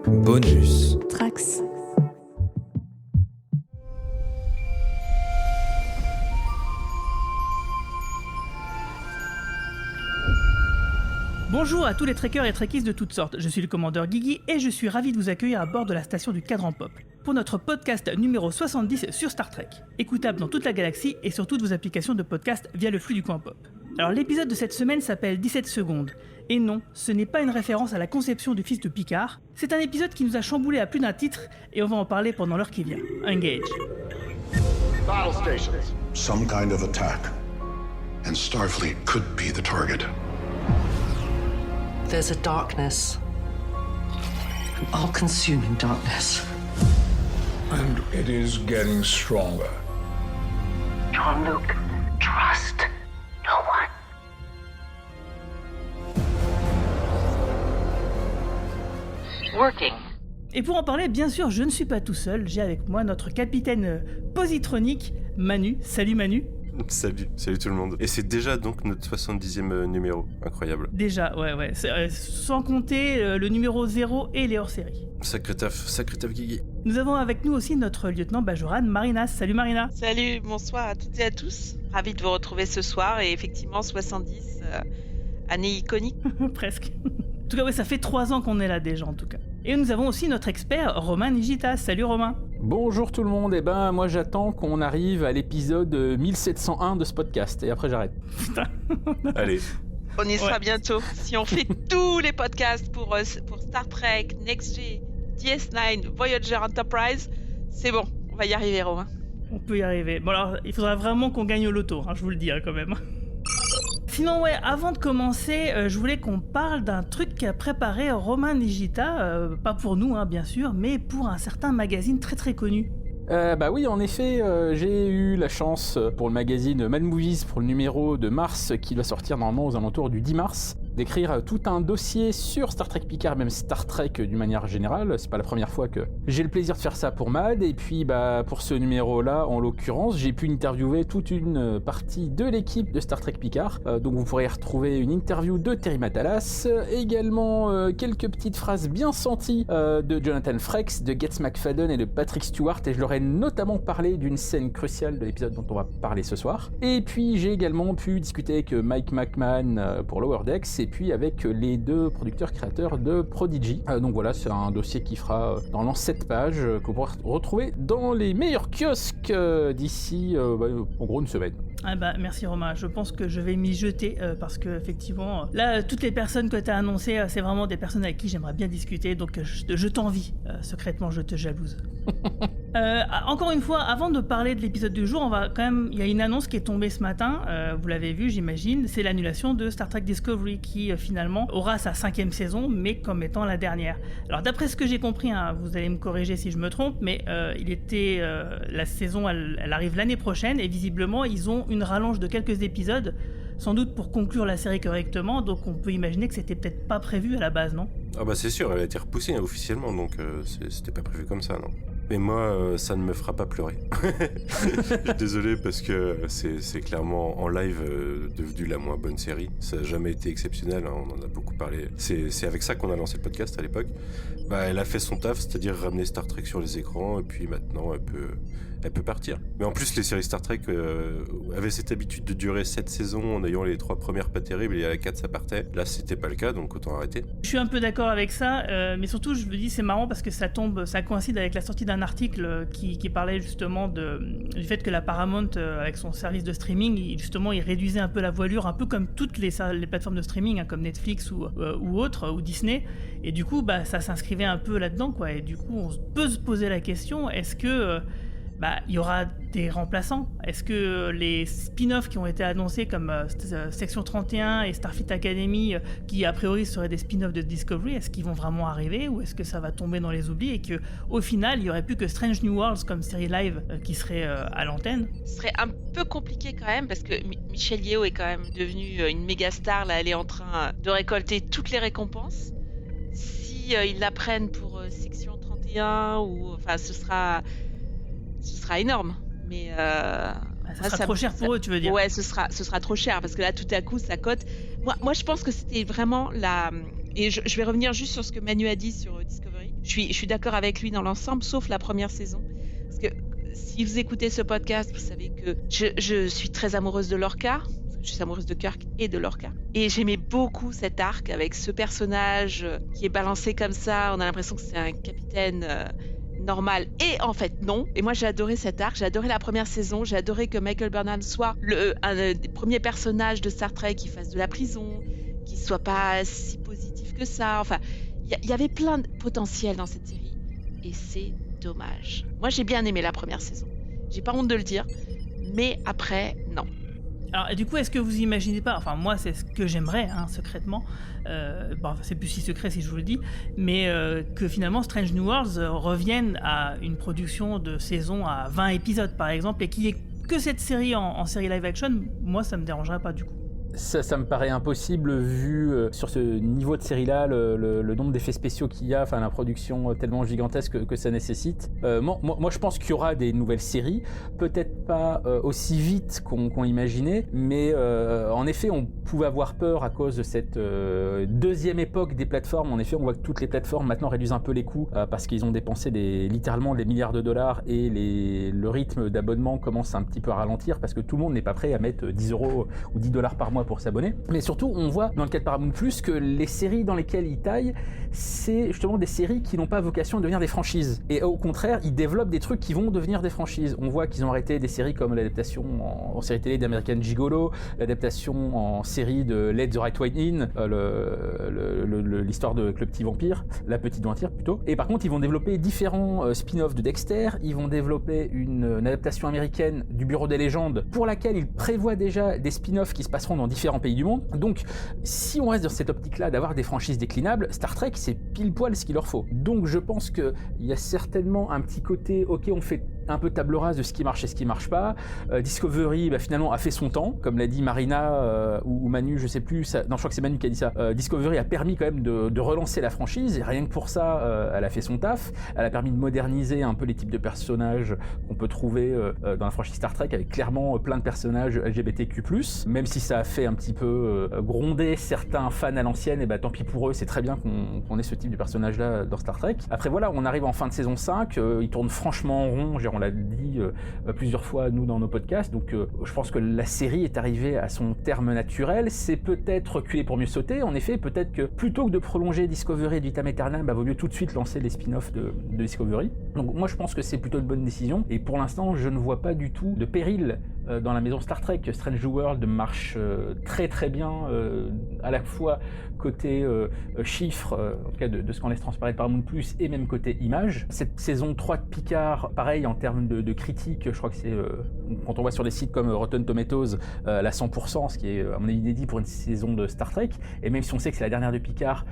Bonus. Trax. Bonjour à tous les trekkers et trekkies de toutes sortes, je suis le commandeur Guigui et je suis ravi de vous accueillir à bord de la station du Cadran Pop pour notre podcast numéro 70 sur Star Trek, écoutable dans toute la galaxie et sur toutes vos applications de podcast via le flux du coin pop. Alors l'épisode de cette semaine s'appelle 17 secondes, et non, ce n'est pas une référence à la conception du fils de Picard, c'est un épisode qui nous a chamboulé à plus d'un titre et on va en parler pendant l'heure qui vient. Engage. Battle stations. Some kind of attack. And Starfleet could be the target. There's a darkness, an all-consuming darkness. And it is getting stronger. Jean-Luc, trust no one. Working. Et pour en parler, bien sûr, je ne suis pas tout seul, j'ai avec moi notre capitaine positronique, Manu. Salut Manu. Salut tout le monde. Et c'est déjà donc notre 70e numéro, incroyable. Déjà, ouais. Sans compter le numéro 0 et les hors-séries. Sacré taf Guigui. Nous avons avec nous aussi notre lieutenant Bajoran, Marina. Salut Marina. Salut, bonsoir à toutes et à tous. Ravi de vous retrouver ce soir et effectivement 70, année iconique. Presque. En tout cas, ouais, ça fait 3 ans qu'on est là déjà en tout cas. Et nous avons aussi notre expert, Romain Nigitas. Salut Romain. Bonjour tout le monde, et moi j'attends qu'on arrive à l'épisode 1701 de ce podcast, et après j'arrête. Putain. Allez. On y sera bientôt. Si on fait tous les podcasts pour Star Trek, Next G, DS9, Voyager Enterprise, c'est bon, on va y arriver Romain. On peut y arriver. Bon alors, il faudra vraiment qu'on gagne au loto, je vous le dis quand même. Sinon ouais, avant de commencer, je voulais qu'on parle d'un truc qu'a préparé Romain Nigita, pas pour nous bien sûr, mais pour un certain magazine très très connu. Oui, en effet, j'ai eu la chance pour le magazine Mad Movies pour le numéro de mars qui doit sortir normalement aux alentours du 10 mars, d'écrire tout un dossier sur Star Trek Picard, même Star Trek d'une manière générale. C'est pas la première fois que j'ai le plaisir de faire ça pour Mad, et puis pour ce numéro-là, en l'occurrence, j'ai pu interviewer toute une partie de l'équipe de Star Trek Picard, donc vous pourrez retrouver une interview de Terry Matalas, également quelques petites phrases bien senties de Jonathan Frakes, de Getz McFadden et de Patrick Stewart, et je leur ai notamment parlé d'une scène cruciale de l'épisode dont on va parler ce soir. Et puis j'ai également pu discuter avec Mike McMahon pour Lower Decks, et puis avec les 2 producteurs-créateurs de Prodigy. Donc voilà, c'est un dossier qui fera normalement 7 pages, que vous pourrez retrouver dans les meilleurs kiosques d'ici en gros une semaine. Merci Romain, je pense que je vais m'y jeter parce que effectivement là toutes les personnes que tu as annoncées c'est vraiment des personnes avec qui j'aimerais bien discuter, donc je t'envie, secrètement je te jalouse. Encore une fois, avant de parler de l'épisode du jour, il y a une annonce qui est tombée ce matin, vous l'avez vu j'imagine, c'est l'annulation de Star Trek Discovery qui finalement aura sa 5e saison mais comme étant la dernière. Alors d'après ce que j'ai compris, vous allez me corriger si je me trompe, mais la saison elle arrive l'année prochaine et visiblement ils ont une rallonge de quelques épisodes, sans doute pour conclure la série correctement, donc on peut imaginer que c'était peut-être pas prévu à la base, non ? C'est sûr, elle a été repoussée officiellement, donc c'était pas prévu comme ça, non. Mais moi, ça ne me fera pas pleurer. Je suis désolé parce que c'est clairement en live devenu la moins bonne série. Ça n'a jamais été exceptionnel, on en a beaucoup parlé. C'est avec ça qu'on a lancé le podcast à l'époque. Elle a fait son taf, c'est-à-dire ramener Star Trek sur les écrans, et puis maintenant elle peut partir. Mais en plus, les séries Star Trek avaient cette habitude de durer 7 saisons en ayant les 3 premières pas terribles, et à la 4 ça partait. Là, c'était pas le cas, donc autant arrêter. Je suis un peu d'accord avec ça, mais surtout je me dis c'est marrant parce que ça coïncide avec la sortie d'un article qui parlait justement du fait que la Paramount avec son service de streaming, il réduisait un peu la voilure, un peu comme toutes les plateformes de streaming, comme Netflix ou autres, ou Disney, et du coup ça s'inscrivait un peu là-dedans quoi. Et du coup on peut se poser la question, est-ce que il y aura des remplaçants. Est-ce que les spin-offs qui ont été annoncés comme Section 31 et Starfleet Academy, qui a priori seraient des spin-offs de Discovery, est-ce qu'ils vont vraiment arriver ou est-ce que ça va tomber dans les oublis et qu'au final, il n'y aurait plus que Strange New Worlds comme série live qui serait à l'antenne? Ce serait un peu compliqué quand même parce que Michelle Yeoh est quand même devenue une méga star. Là, elle est en train de récolter toutes les récompenses. Si ils la prennent pour Section 31 ce sera énorme. Mais ça sera trop cher pour eux, tu veux dire? Ouais, ce sera trop cher parce que là, tout à coup, ça cote. Moi, je pense que c'était vraiment Et je vais revenir juste sur ce que Manu a dit sur Discovery. Je suis d'accord avec lui dans l'ensemble, sauf la première saison. Parce que si vous écoutez ce podcast, vous savez que je suis très amoureuse de Lorca. Je suis amoureuse de Kirk et de Lorca. Et j'aimais beaucoup cet arc avec ce personnage qui est balancé comme ça. On a l'impression que c'est un capitaine normal. Et en fait, non. Et moi, j'ai adoré cet arc. J'ai adoré la première saison. J'ai adoré que Michael Burnham soit un des premiers personnages de Star Trek qui fasse de la prison, qui soit pas si positif que ça. Enfin, il y avait plein de potentiel dans cette série. Et c'est dommage. Moi, j'ai bien aimé la première saison. J'ai pas honte de le dire. Mais après, non. Alors, du coup, est-ce que vous imaginez pas, enfin moi c'est ce que j'aimerais, secrètement, c'est plus si secret si je vous le dis, mais que finalement Strange New Worlds revienne à une production de saison à 20 épisodes par exemple, et qu'il n'y ait que cette série en série live action, moi ça me dérangerait pas du coup. Ça me paraît impossible vu sur ce niveau de série-là, le nombre d'effets spéciaux qu'il y a, enfin la production tellement gigantesque que ça nécessite. Moi je pense qu'il y aura des nouvelles séries, peut-être pas aussi vite qu'on imaginait, mais en effet on pouvait avoir peur à cause de cette deuxième époque des plateformes. En effet on voit que toutes les plateformes maintenant réduisent un peu les coûts parce qu'ils ont dépensé littéralement des milliards de dollars et le rythme d'abonnement commence un petit peu à ralentir parce que tout le monde n'est pas prêt à mettre 10 € ou 10 $ par mois pour s'abonner. Mais surtout, on voit dans le cas de Paramount Plus que les séries dans lesquelles ils taillent, c'est justement des séries qui n'ont pas vocation à devenir des franchises. Et au contraire, ils développent des trucs qui vont devenir des franchises. On voit qu'ils ont arrêté des séries comme l'adaptation en série télé d'American Gigolo, l'adaptation en série de Let the Right One In, l'histoire de Le Petit Vampire, La Petite Vampire plutôt. Et par contre, ils vont développer différents spin-offs de Dexter, ils vont développer une adaptation américaine du Bureau des légendes pour laquelle ils prévoient déjà des spin-offs qui se passeront dans différents pays du monde. Donc, si on reste dans cette optique-là d'avoir des franchises déclinables, Star Trek, c'est pile poil ce qu'il leur faut. Donc, je pense qu'il y a certainement un petit côté, ok, on fait un peu table rase de ce qui marche et ce qui marche pas. Discovery, finalement, a fait son temps. Comme l'a dit Marina ou Manu, je sais plus. Non, je crois que c'est Manu qui a dit ça. Discovery a permis quand même de relancer la franchise. Et rien que pour ça, elle a fait son taf. Elle a permis de moderniser un peu les types de personnages qu'on peut trouver dans la franchise Star Trek, avec clairement plein de personnages LGBTQ+. Même si ça a fait un petit peu gronder certains fans à l'ancienne, et tant pis pour eux, c'est très bien qu'on ait ce type de personnage-là dans Star Trek. Après voilà, on arrive en fin de saison 5, il tourne franchement en rond, on l'a dit plusieurs fois nous dans nos podcasts, donc je pense que la série est arrivée à son terme naturel. C'est peut-être reculer pour mieux sauter, en effet, peut-être que plutôt que de prolonger Discovery et Vitam Aeternam, vaut mieux tout de suite lancer les spin-offs de Discovery. Donc moi je pense que c'est plutôt une bonne décision, et pour l'instant je ne vois pas du tout de péril dans la maison Star Trek. Strange New World marche très très bien, à la fois côté chiffres, en tout cas de ce qu'on laisse transparaître Paramount Plus, et même côté image. Cette saison 3 de Picard, pareil en termes de critiques, je crois que c'est, quand on voit sur des sites comme Rotten Tomatoes, la 100%, ce qui est à mon avis inédit pour une saison de Star Trek, et même si on sait que c'est la dernière de Picard,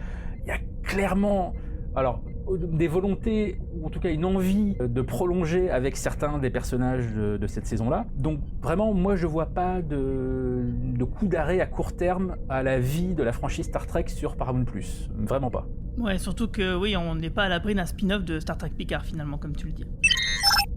il y a clairement... Alors, des volontés, ou en tout cas une envie de prolonger avec certains des personnages de cette saison-là. Donc vraiment, moi je vois pas de coup d'arrêt à court terme à la vie de la franchise Star Trek sur Paramount+. Vraiment pas. Ouais, surtout que oui, on n'est pas à l'abri d'un spin-off de Star Trek Picard finalement, comme tu le dis.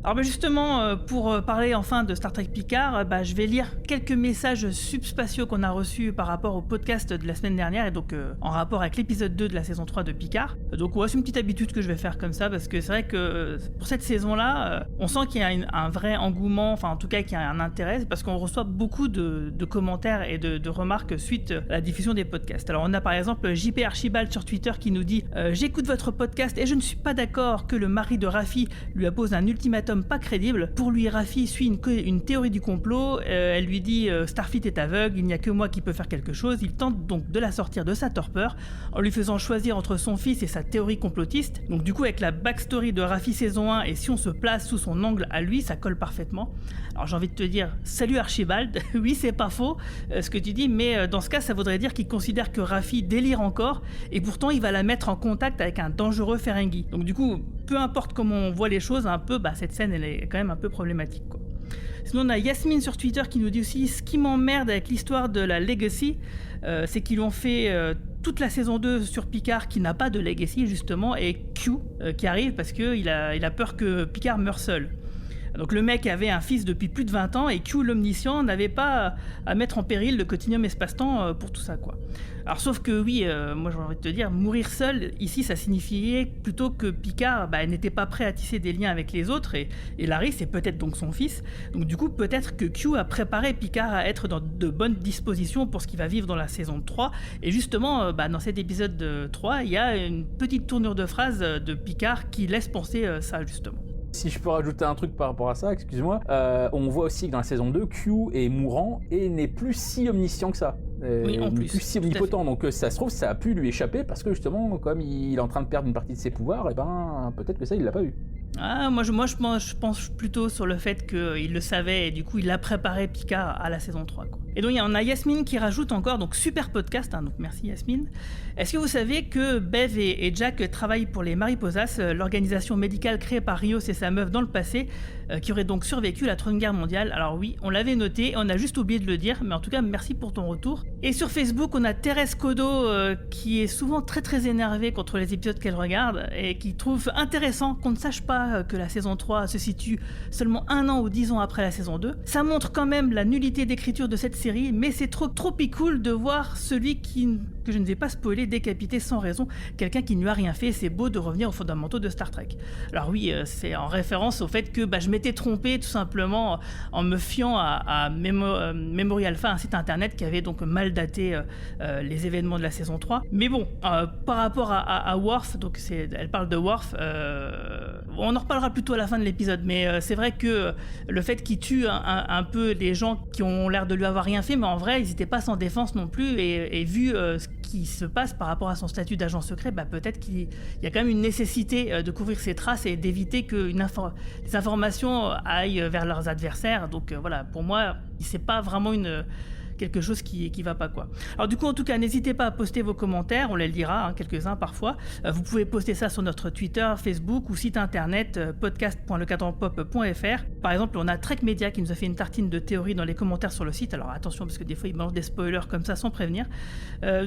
Alors justement, pour parler enfin de Star Trek Picard, je vais lire quelques messages subspatiaux qu'on a reçus par rapport au podcast de la semaine dernière, et donc en rapport avec l'épisode 2 de la saison 3 de Picard. Donc c'est une petite habitude que je vais faire comme ça, parce que c'est vrai que pour cette saison-là, on sent qu'il y a un vrai engouement, enfin en tout cas qu'il y a un intérêt, parce qu'on reçoit beaucoup de commentaires et de remarques suite à la diffusion des podcasts. Alors on a par exemple JP Archibald sur Twitter qui nous dit « J'écoute votre podcast et je ne suis pas d'accord que le mari de Raffi lui appose un ultimatum pas crédible. Pour lui, Raffi suit une théorie du complot. Elle lui dit Starfleet est aveugle, il n'y a que moi qui peux faire quelque chose. Il tente donc de la sortir de sa torpeur en lui faisant choisir entre son fils et sa théorie complotiste. Donc du coup, avec la backstory de Raffi saison 1, et si on se place sous son angle à lui, ça colle parfaitement. Alors j'ai envie de te dire, salut Archibald, oui c'est pas faux ce que tu dis, mais dans ce cas ça voudrait dire qu'il considère que Raffi délire encore, et pourtant il va la mettre en contact avec un dangereux Ferengi. Donc du coup, peu importe comment on voit les choses, un peu, cette scène elle est quand même un peu problématique quoi. Sinon on a Yasmine sur Twitter qui nous dit aussi, ce qui m'emmerde avec l'histoire de la Legacy, c'est qu'ils ont fait toute la saison 2 sur Picard qui n'a pas de Legacy justement, et Q qui arrive parce qu'il a peur que Picard meure seul. Donc le mec avait un fils depuis plus de 20 ans et Q l'omniscient n'avait pas à mettre en péril le continuum espace-temps pour tout ça, quoi. Alors sauf que oui, moi j'ai envie de te dire, mourir seul, ici ça signifiait plutôt que Picard n'était pas prêt à tisser des liens avec les autres et Larry c'est peut-être donc son fils. Donc du coup peut-être que Q a préparé Picard à être dans de bonnes dispositions pour ce qu'il va vivre dans la saison 3. Et justement dans cet épisode 3, il y a une petite tournure de phrase de Picard qui laisse penser ça justement. Si je peux rajouter un truc par rapport à ça, excuse-moi, on voit aussi que dans la saison 2, Q est mourant et n'est plus si omniscient que ça. Oui, en plus. Plus si omnipotent, donc ça se trouve, ça a pu lui échapper parce que justement, comme il est en train de perdre une partie de ses pouvoirs, et peut-être que ça, il l'a pas eu. Ah, moi je pense plutôt sur le fait qu'il le savait et du coup il a préparé Picard à la saison 3, quoi. Et donc on a Yasmine qui rajoute encore, donc super podcast, donc merci Yasmine. Est-ce que vous savez que Bev et Jack travaillent pour les Mariposas, l'organisation médicale créée par Rios et sa meuf dans le passé, qui aurait donc survécu à la Troisième Guerre mondiale? Alors oui, on l'avait noté, on a juste oublié de le dire, mais en tout cas merci pour ton retour. Et sur Facebook, on a Thérèse Codo qui est souvent très très énervée contre les épisodes qu'elle regarde et qui trouve intéressant qu'on ne sache pas que la saison 3 se situe seulement 1 an ou 10 ans après la saison 2. Ça montre quand même la nullité d'écriture de cette série, mais c'est trop cool de voir celui que je ne vais pas spoiler décapiter sans raison quelqu'un qui ne lui a rien fait. C'est beau de revenir aux fondamentaux de Star Trek. Alors oui, c'est en référence au fait que je m'étais trompé tout simplement en me fiant à Memory Alpha, un site internet qui avait donc mal daté les événements de la saison 3. Mais bon, par rapport à Worf, donc elle parle de Worf, on en reparlera plutôt à la fin de l'épisode, mais c'est vrai que le fait qu'il tue un peu les gens qui ont l'air de lui avoir rien fait, mais en vrai ils n'étaient pas sans défense non plus, et vu ce qui se passe par rapport à son statut d'agent secret, peut-être qu'il y a quand même une nécessité de couvrir ses traces et d'éviter que les informations aillent vers leurs adversaires. Donc voilà, pour moi c'est pas vraiment quelque chose qui va pas, quoi. Alors du coup, en tout cas, n'hésitez pas à poster vos commentaires, on les lira, quelques-uns parfois. Vous pouvez poster ça sur notre Twitter, Facebook ou site internet podcast.lecadranpop.fr. Par exemple, on a Trek Media qui nous a fait une tartine de théorie dans les commentaires sur le site. Alors attention, parce que des fois, ils balancent des spoilers comme ça sans prévenir.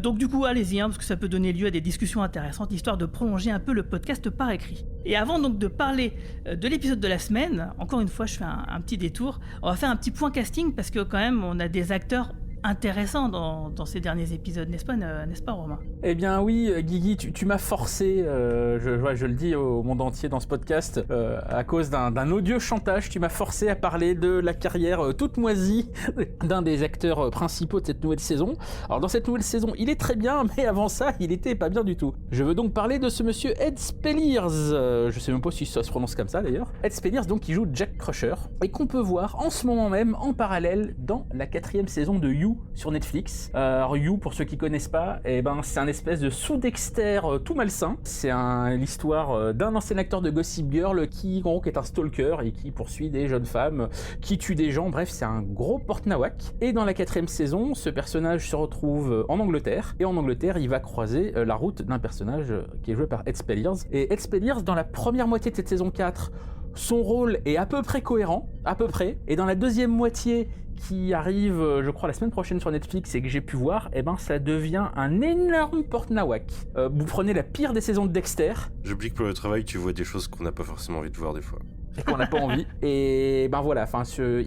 Donc du coup, allez-y, parce que ça peut donner lieu à des discussions intéressantes, histoire de prolonger un peu le podcast par écrit. Et avant donc de parler de l'épisode de la semaine, encore une fois, je fais un petit détour. On va faire un petit point casting, parce que quand même, on a des acteurs intéressant dans ces derniers épisodes, n'est-ce pas Romain? Eh bien oui, Guigui, tu m'as forcé, je le dis au monde entier dans ce podcast, à cause d'un odieux chantage, tu m'as forcé à parler de la carrière toute moisie d'un des acteurs principaux de cette nouvelle saison. Alors dans cette nouvelle saison, il est très bien, mais avant ça, il était pas bien du tout. Je veux donc parler de ce monsieur Ed Speleers, je sais même pas si ça se prononce comme ça d'ailleurs. Ed Speleers, donc, qui joue Jack Crusher, et qu'on peut voir en ce moment même, en parallèle, dans la 4e saison de You sur Netflix. Alors You, pour ceux qui connaissent pas, c'est un espèce de sous-Dexter tout malsain. C'est l'histoire d'un ancien acteur de Gossip Girl qui est un stalker et qui poursuit des jeunes femmes, qui tue des gens. Bref, c'est un gros porte-nawak. Et dans la 4e saison, ce personnage se retrouve en Angleterre. Et en Angleterre, il va croiser la route d'un personnage qui est joué par Ed Speleers. Et Ed Speleers, dans la première moitié de cette saison 4, son rôle est à peu près cohérent, et dans la deuxième moitié, qui arrive, je crois, la semaine prochaine sur Netflix et que j'ai pu voir, ça devient un énorme porte-nawak. Vous prenez la pire des saisons de Dexter. J'oublie que pour le travail, tu vois des choses qu'on n'a pas forcément envie de voir des fois. Et qu'on n'a pas envie. Et voilà,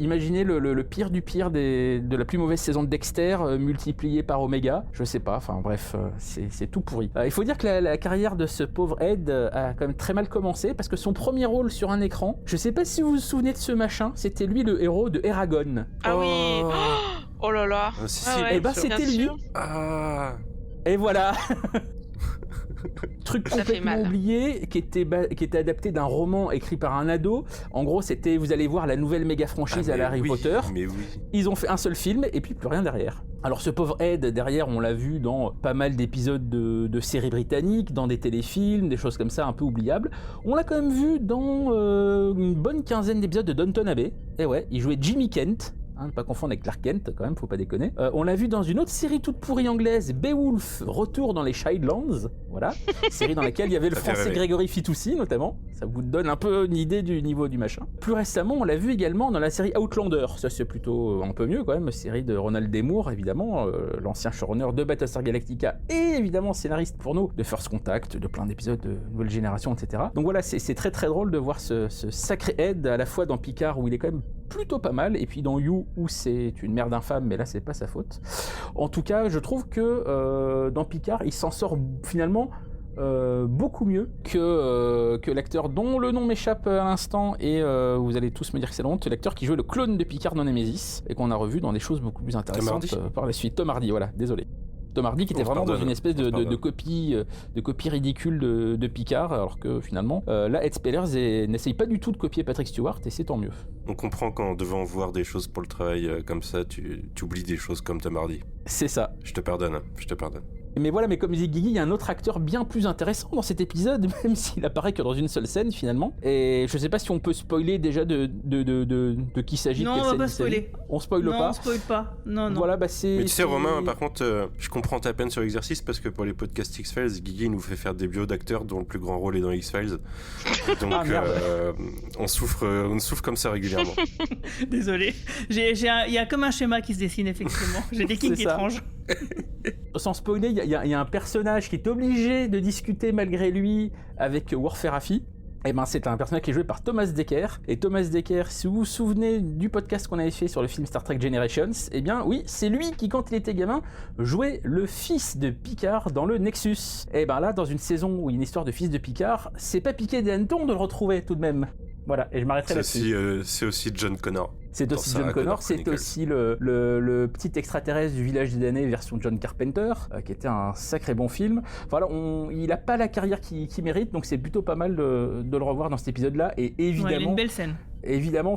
imaginez le pire du pire de la plus mauvaise saison de Dexter multiplié par Omega. Je sais pas, bref, c'est tout pourri. Il faut dire que la carrière de ce pauvre Ed a quand même très mal commencé, parce que son premier rôle sur un écran, je sais pas si vous vous souvenez de ce machin, c'était lui le héros de Eragon. Ah oui. Oh là là. C'était lui. Et voilà. Truc complètement oublié, qui était adapté d'un roman écrit par un ado. En gros, c'était, vous allez voir la nouvelle méga franchise à la Harry Potter. Mais oui. Ils ont fait un seul film et puis plus rien derrière. Alors ce pauvre Ed, derrière, on l'a vu dans pas mal d'épisodes de séries britanniques, dans des téléfilms, des choses comme ça un peu oubliables. On l'a quand même vu dans une bonne quinzaine d'épisodes de Downton Abbey. Et ouais, il jouait Jimmy Kent. ne pas confondre avec Clark Kent, quand même, faut pas déconner. On l'a vu dans une autre série toute pourrie anglaise, Beowulf, Retour dans les Shieldlands, voilà, série dans laquelle il y avait le français Grégory Fitoussi, notamment, ça vous donne un peu une idée du niveau du machin. Plus récemment, on l'a vu également dans la série Outlander, ça c'est plutôt un peu mieux quand même, série de Ronald D. Moore, évidemment, l'ancien showrunner de Battlestar Galactica, et évidemment scénariste pour nous de First Contact, de plein d'épisodes de Nouvelle Génération, etc. Donc voilà, c'est très très drôle de voir ce sacré Ed, à la fois dans Picard où il est quand même plutôt pas mal, et puis dans You où c'est une merde infâme, mais là c'est pas sa faute. En tout cas, je trouve que dans Picard, il s'en sort finalement beaucoup mieux que l'acteur dont le nom m'échappe à l'instant, et vous allez tous me dire que c'est la honte, l'acteur qui jouait le clone de Picard dans Nemesis, et qu'on a revu dans des choses beaucoup plus intéressantes par la suite. Tom Hardy, voilà, désolé. Tom Hardy qui était vraiment dans une espèce de copie ridicule de Picard, alors que finalement, là, Ed Spellers n'essaye pas du tout de copier Patrick Stewart, et c'est tant mieux. On comprend qu'en devant voir des choses pour le travail comme ça, tu oublies des choses comme Tom Hardy. C'est ça. Je te pardonne. Mais voilà, mais comme disait Guigui, il y a un autre acteur bien plus intéressant dans cet épisode, même s'il apparaît que dans une seule scène finalement. Et je sais pas si on peut spoiler déjà de qui s'agit. Non, on va pas spoiler. On spoile pas. Non, on spoil pas. Non. Voilà, bah c'est. Mais tu sais, Romain, par contre, je comprends ta peine sur l'exercice parce que pour les podcasts X-Files, Guigui nous fait faire des bios d'acteurs dont le plus grand rôle est dans X-Files. Donc on souffre comme ça régulièrement. Désolé. Il y a comme un schéma qui se dessine effectivement. J'ai des kinks étranges. Sans spoiler, il y a un personnage qui est obligé de discuter malgré lui avec Worf et Raffi. Et ben c'est un personnage qui est joué par Thomas Dekker. Et Thomas Dekker, si vous vous souvenez du podcast qu'on avait fait sur le film Star Trek Generations, eh bien oui, c'est lui qui, quand il était gamin, jouait le fils de Picard dans le Nexus. Et ben là, dans une saison où il y a une histoire de fils de Picard, c'est pas piqué des hannetons de le retrouver tout de même. Voilà, et je m'arrêterai là-dessus. C'est aussi John Connor. C'est aussi John Connor, c'est aussi le petit extraterrestre du Village des damnés version John Carpenter, qui était un sacré bon film. Voilà, il a pas la carrière qu'il mérite, donc c'est plutôt pas mal de le revoir dans cet épisode-là. Et évidemment, il a une belle scène. Évidemment,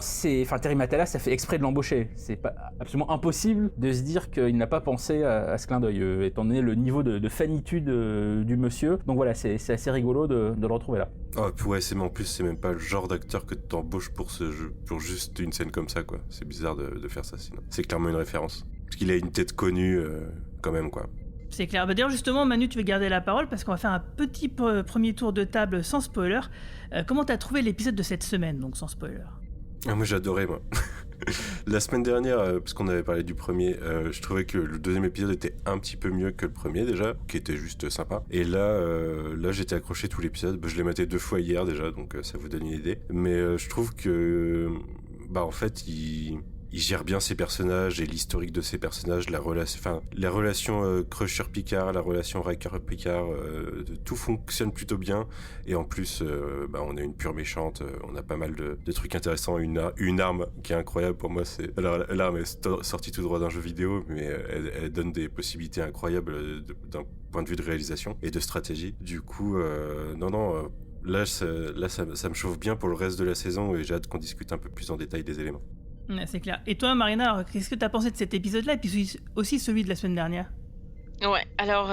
Terry Matala, ça fait exprès de l'embaucher. C'est pas absolument impossible de se dire qu'il n'a pas pensé à ce clin d'œil, étant donné le niveau de fanitude du monsieur. Donc voilà, c'est assez rigolo de le retrouver là. Ah, ouais, en plus, c'est même pas le genre d'acteur que tu embauches pour ce jeu, pour juste une scène comme ça, quoi. C'est bizarre de faire ça, sinon. C'est clairement une référence. Parce qu'il a une tête connue, quand même, quoi. C'est clair. Bah, d'ailleurs, justement, Manu, tu veux garder la parole parce qu'on va faire un petit premier tour de table sans spoiler. Comment t'as trouvé l'épisode de cette semaine, donc sans spoiler? Moi, j'ai adoré, moi. La semaine dernière, parce qu'on avait parlé du premier, je trouvais que le deuxième épisode était un petit peu mieux que le premier déjà, qui était juste sympa. Et là j'étais accroché tout l'épisode. Je l'ai maté 2 fois hier déjà, donc ça vous donne une idée. Mais je trouve que, en fait, il gère bien ses personnages et l'historique de ses personnages, la relation Crusher-Picard, la relation Riker-Picard, tout fonctionne plutôt bien. Et en plus, on a une pure méchante, on a pas mal de trucs intéressants, une arme qui est incroyable pour moi. Alors l'arme est sortie tout droit d'un jeu vidéo, mais elle donne des possibilités incroyables d'un point de vue de réalisation et de stratégie. Du coup, là ça me chauffe bien pour le reste de la saison et j'ai hâte qu'on discute un peu plus en détail des éléments. Ouais, c'est clair. Et toi, Marina, alors, qu'est-ce que tu as pensé de cet épisode-là et puis aussi celui de la semaine dernière? Ouais, alors,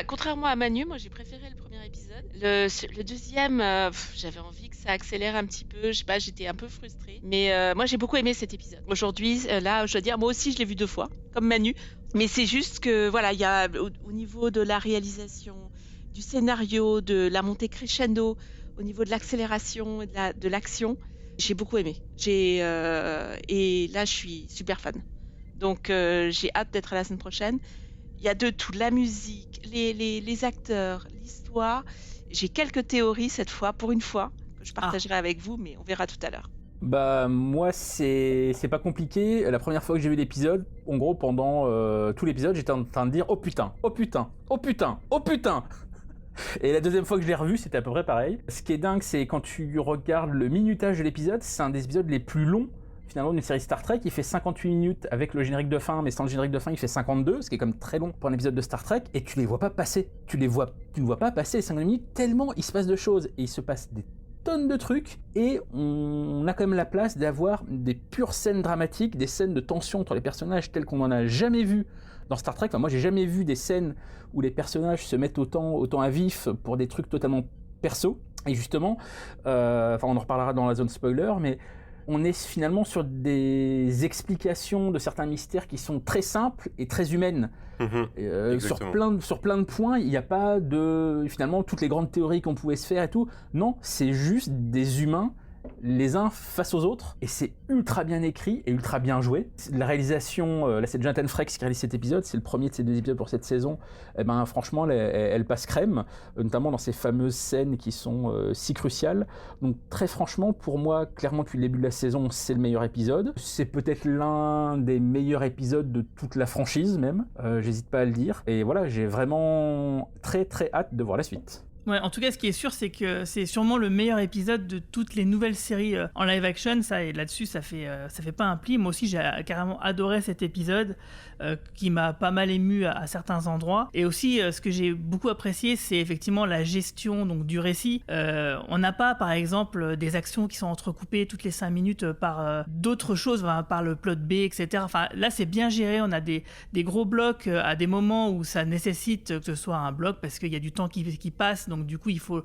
contrairement à Manu, moi j'ai préféré le premier épisode. Le deuxième, j'avais envie que ça accélère un petit peu, je sais pas, j'étais un peu frustrée. Mais moi j'ai beaucoup aimé cet épisode. Aujourd'hui, là, je dois dire, moi aussi je l'ai vu 2 fois, comme Manu. Mais c'est juste que, voilà, il y a au niveau de la réalisation, du scénario, de la montée crescendo, au niveau de l'accélération et de l'action, j'ai beaucoup aimé. Et là, je suis super fan. Donc, j'ai hâte d'être à la semaine prochaine. Il y a de tout, la musique, les acteurs, l'histoire. J'ai quelques théories cette fois, pour une fois, que je partagerai avec vous, mais on verra tout à l'heure. Bah moi c'est pas compliqué. La première fois que j'ai vu l'épisode, en gros pendant tout l'épisode, j'étais en train de dire oh putain, oh putain, oh putain, oh putain. Et la deuxième fois que je l'ai revu, c'était à peu près pareil. Ce qui est dingue, c'est quand tu regardes le minutage de l'épisode, c'est un des épisodes les plus longs finalement d'une série Star Trek. Il fait 58 minutes avec le générique de fin, mais sans le générique de fin, il fait 52, ce qui est quand même très long pour un épisode de Star Trek. Et tu les vois pas passer. Tu ne vois pas passer les 50 minutes tellement il se passe de choses. Et il se passe des tonnes de trucs. Et on a quand même la place d'avoir des pures scènes dramatiques, des scènes de tension entre les personnages telles qu'on n'en a jamais vu dans Star Trek. Enfin, moi, j'ai jamais vu des scènes où les personnages se mettent autant à vif pour des trucs totalement perso. Et justement, on en reparlera dans la zone spoiler, mais on est finalement sur des explications de certains mystères qui sont très simples et très humaines. Sur plein de points, il n'y a pas de... Finalement, toutes les grandes théories qu'on pouvait se faire et tout. Non, c'est juste des humains les uns face aux autres, et c'est ultra bien écrit et ultra bien joué. La réalisation, là c'est Jonathan Frakes qui réalise cet épisode, c'est le premier de ces 2 épisodes pour cette saison. Et ben franchement, elle passe crème, notamment dans ces fameuses scènes qui sont si cruciales. Donc très franchement, pour moi, clairement depuis le début de la saison, c'est le meilleur épisode. C'est peut-être l'un des meilleurs épisodes de toute la franchise même, j'hésite pas à le dire. Et voilà, j'ai vraiment très très hâte de voir la suite. Ouais, en tout cas, ce qui est sûr, c'est que c'est sûrement le meilleur épisode de toutes les nouvelles séries en live action. Ça, et là-dessus, ça fait pas un pli. Moi aussi, j'ai carrément adoré cet épisode qui m'a pas mal ému à certains endroits. Et aussi, ce que j'ai beaucoup apprécié, c'est effectivement la gestion donc du récit. On n'a pas, par exemple, des actions qui sont entrecoupées toutes les 5 minutes par d'autres choses, par le plot B, etc. Enfin, là, c'est bien géré. On a des gros blocs à des moments où ça nécessite que ce soit un bloc parce qu'il y a du temps qui passe. Donc du coup, il faut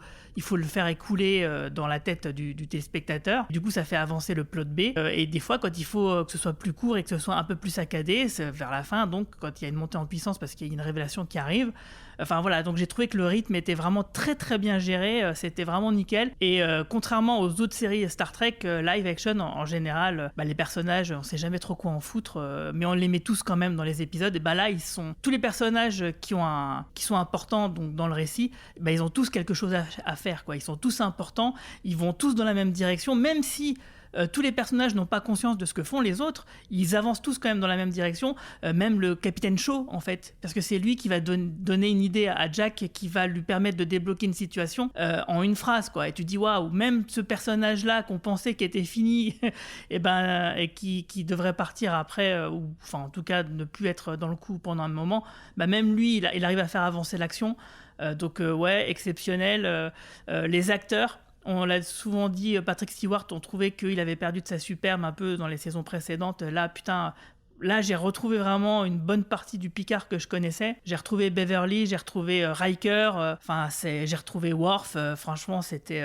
le faire écouler dans la tête du téléspectateur. Du coup, ça fait avancer le plot B. Et des fois, quand il faut que ce soit plus court et que ce soit un peu plus saccadé, c'est vers la fin, donc quand il y a une montée en puissance parce qu'il y a une révélation qui arrive. Enfin voilà, donc j'ai trouvé que le rythme était vraiment très très bien géré, c'était vraiment nickel. Et contrairement aux autres séries Star Trek, live action en général, les personnages, on sait jamais trop quoi en foutre, mais on les met tous quand même dans les épisodes. Et là, tous les personnages qui sont importants donc dans le récit, ils ont tous quelque chose à faire, quoi. Ils sont tous importants, ils vont tous dans la même direction, même si tous les personnages n'ont pas conscience de ce que font les autres, ils avancent tous quand même dans la même direction, même le capitaine Shaw en fait, parce que c'est lui qui va donner une idée à Jack qui va lui permettre de débloquer une situation en une phrase, quoi. Et tu dis waouh, même ce personnage là qu'on pensait qui était fini et qui devrait partir après, ou enfin en tout cas ne plus être dans le coup pendant un moment, même lui il arrive à faire avancer l'action. Donc ouais, exceptionnel. Les acteurs, on l'a souvent dit, Patrick Stewart, on trouvait qu'il avait perdu de sa superbe un peu dans les saisons précédentes. Là, j'ai retrouvé vraiment une bonne partie du Picard que je connaissais. J'ai retrouvé Beverly, j'ai retrouvé Riker, j'ai retrouvé Worf. Franchement,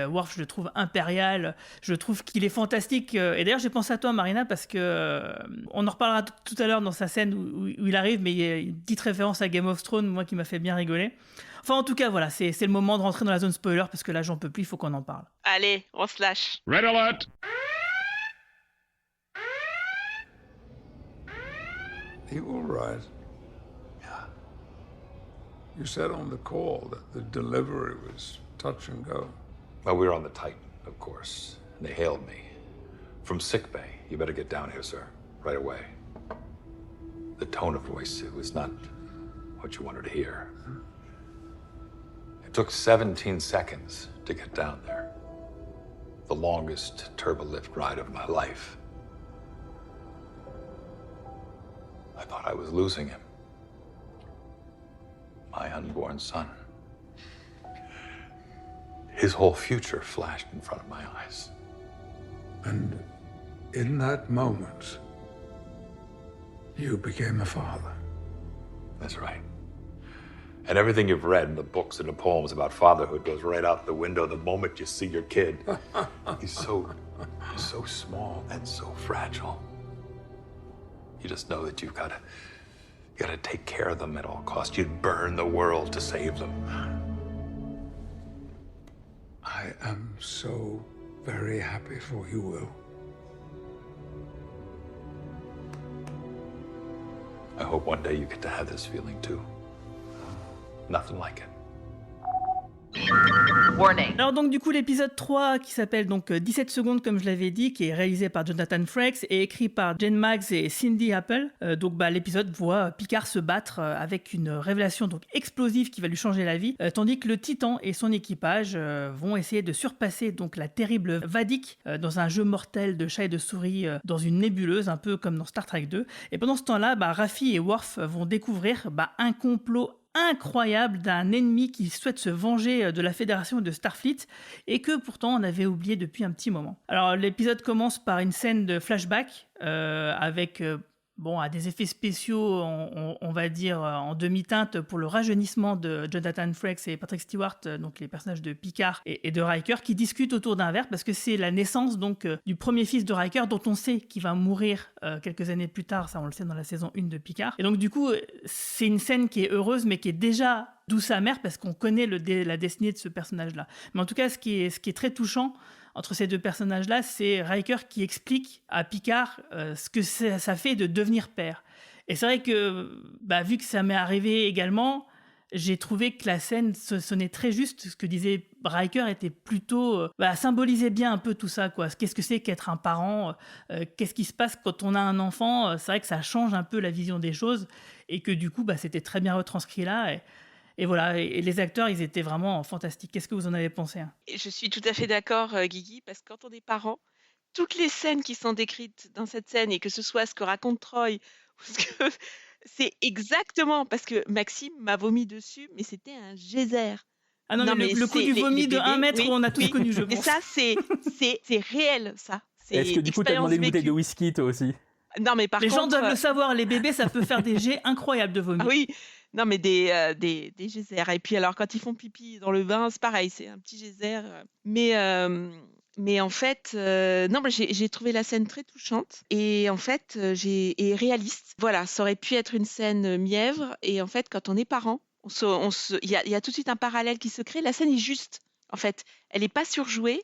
Worf, je le trouve impérial. Je trouve qu'il est fantastique. Et d'ailleurs, j'ai pensé à toi, Marina, parce que on en reparlera tout à l'heure dans sa scène où il arrive, mais il y a une petite référence à Game of Thrones, moi, qui m'a fait bien rigoler. Enfin, en tout cas, voilà, c'est le moment de rentrer dans la zone spoiler, parce que là, j'en peux plus, il faut qu'on en parle. Allez, on se lâche. Red alert! You all right? Yeah. You said on the call that the delivery was touch and go. Well, we were on the Titan, of course, and they hailed me. From sickbay, you better get down here, sir, right away. The tone of voice, it was not what you wanted to hear. It took 17 seconds to get down there. The longest turbolift ride of my life. I thought I was losing him. My unborn son. His whole future flashed in front of my eyes. And in that moment, you became a father. That's right. And everything you've read in the books and the poems about fatherhood goes right out the window the moment you see your kid. He's so small and so fragile. You just know that you gotta take care of them at all costs. You'd burn the world to save them. I am so very happy for you, Will. I hope one day you get to have this feeling too. Nothing like it. Warning. Alors donc du coup l'épisode 3 qui s'appelle donc 17 secondes comme je l'avais dit, qui est réalisé par Jonathan Frakes et écrit par Jen Maggs et Cindy Apple. L'épisode voit Picard se battre avec une révélation donc explosive qui va lui changer la vie, tandis que le Titan et son équipage vont essayer de surpasser donc la terrible Vadik dans un jeu mortel de chat et de souris dans une nébuleuse, un peu comme dans Star Trek 2. Et pendant ce temps-là, Raffi et Worf vont découvrir un complot incroyable d'un ennemi qui souhaite se venger de la Fédération de Starfleet et que pourtant on avait oublié depuis un petit moment. Alors l'épisode commence par une scène de flashback avec à des effets spéciaux, on va dire, en demi-teinte pour le rajeunissement de Jonathan Frakes et Patrick Stewart, donc les personnages de Picard et de Riker, qui discutent autour d'un verre parce que c'est la naissance donc du premier fils de Riker dont on sait qu'il va mourir quelques années plus tard, ça on le sait dans la saison 1 de Picard. Et donc du coup, c'est une scène qui est heureuse mais qui est déjà douce amère parce qu'on connaît la destinée de ce personnage-là. Mais en tout cas, ce qui est très touchant entre ces deux personnages-là, c'est Riker qui explique à Picard ce que ça fait de devenir père. Et c'est vrai que, vu que ça m'est arrivé également, j'ai trouvé que la scène sonnait très juste. Ce que disait Riker était plutôt... symbolisait bien un peu tout ça, quoi. Qu'est-ce que c'est qu'être un parent, qu'est-ce qui se passe quand on a un enfant. C'est vrai que ça change un peu la vision des choses et que du coup, c'était très bien retranscrit là. Et voilà, et les acteurs, ils étaient vraiment fantastiques. Qu'est-ce que vous en avez pensé Et je suis tout à fait d'accord, Guigui, parce que quand on est parent, toutes les scènes qui sont décrites dans cette scène, et que ce soit ce que raconte Troy, ou c'est exactement, parce que Maxime m'a vomi dessus, mais c'était un geyser. Ah non, mais le coup du vomi de 1 mètre, on a tous connu, je pense. Mais ça, c'est réel, ça. Est-ce que du coup, t'as demandé une bouteille de whisky, toi aussi? Non, mais par contre... Les gens doivent le savoir, les bébés, ça peut faire des jets incroyables de vomi. Ah oui, non, mais des geysers. Et puis alors, quand ils font pipi dans le bain, c'est pareil, c'est un petit geyser. Mais en fait, non, j'ai trouvé la scène très touchante et en fait, et réaliste. Voilà, ça aurait pu être une scène mièvre. Et en fait, quand on est parent, il y a tout de suite un parallèle qui se crée. La scène est juste, en fait. Elle n'est pas surjouée.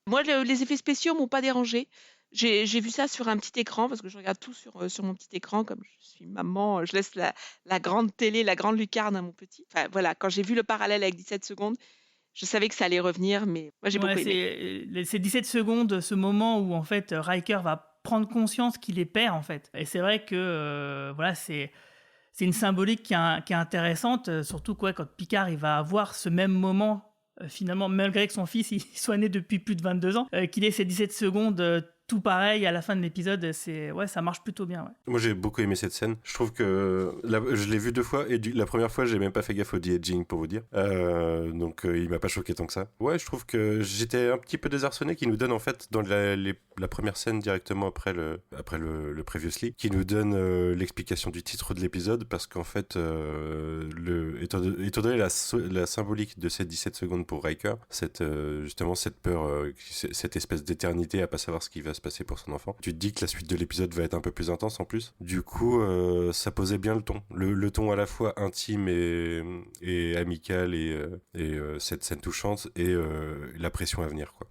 Moi, les effets spéciaux m'ont pas dérangée. J'ai vu ça sur un petit écran, parce que je regarde tout sur mon petit écran, comme je suis maman, je laisse la grande télé, la grande lucarne à mon petit. Enfin voilà, quand j'ai vu le parallèle avec 17 secondes, je savais que ça allait revenir, mais moi j'ai beaucoup aimé. C'est 17 secondes, ce moment où en fait Riker va prendre conscience qu'il est père en fait. Et c'est vrai que c'est une symbolique qui est intéressante, surtout quand Picard il va avoir ce même moment, finalement, malgré que son fils il soit né depuis plus de 22 ans, qu'il ait ces 17 secondes tout pareil à la fin de l'épisode, ça marche plutôt bien. Ouais. Moi j'ai beaucoup aimé cette scène. Je trouve que je l'ai vue 2 fois et la première fois j'ai même pas fait gaffe au de-aging pour vous dire. Donc il m'a pas choqué tant que ça. Ouais, je trouve que j'étais un petit peu désarçonné qui nous donne en fait dans la première scène directement après le Previously, qui nous donne l'explication du titre de l'épisode parce qu'en fait étant donné la symbolique de ces 17 secondes pour Riker, justement cette peur, cette espèce d'éternité à pas savoir ce qui va se passer pour son enfant. Tu te dis que la suite de l'épisode va être un peu plus intense en plus. Du coup, ça posait bien le ton. Le ton à la fois intime et amical et cette scène touchante et la pression à venir, quoi.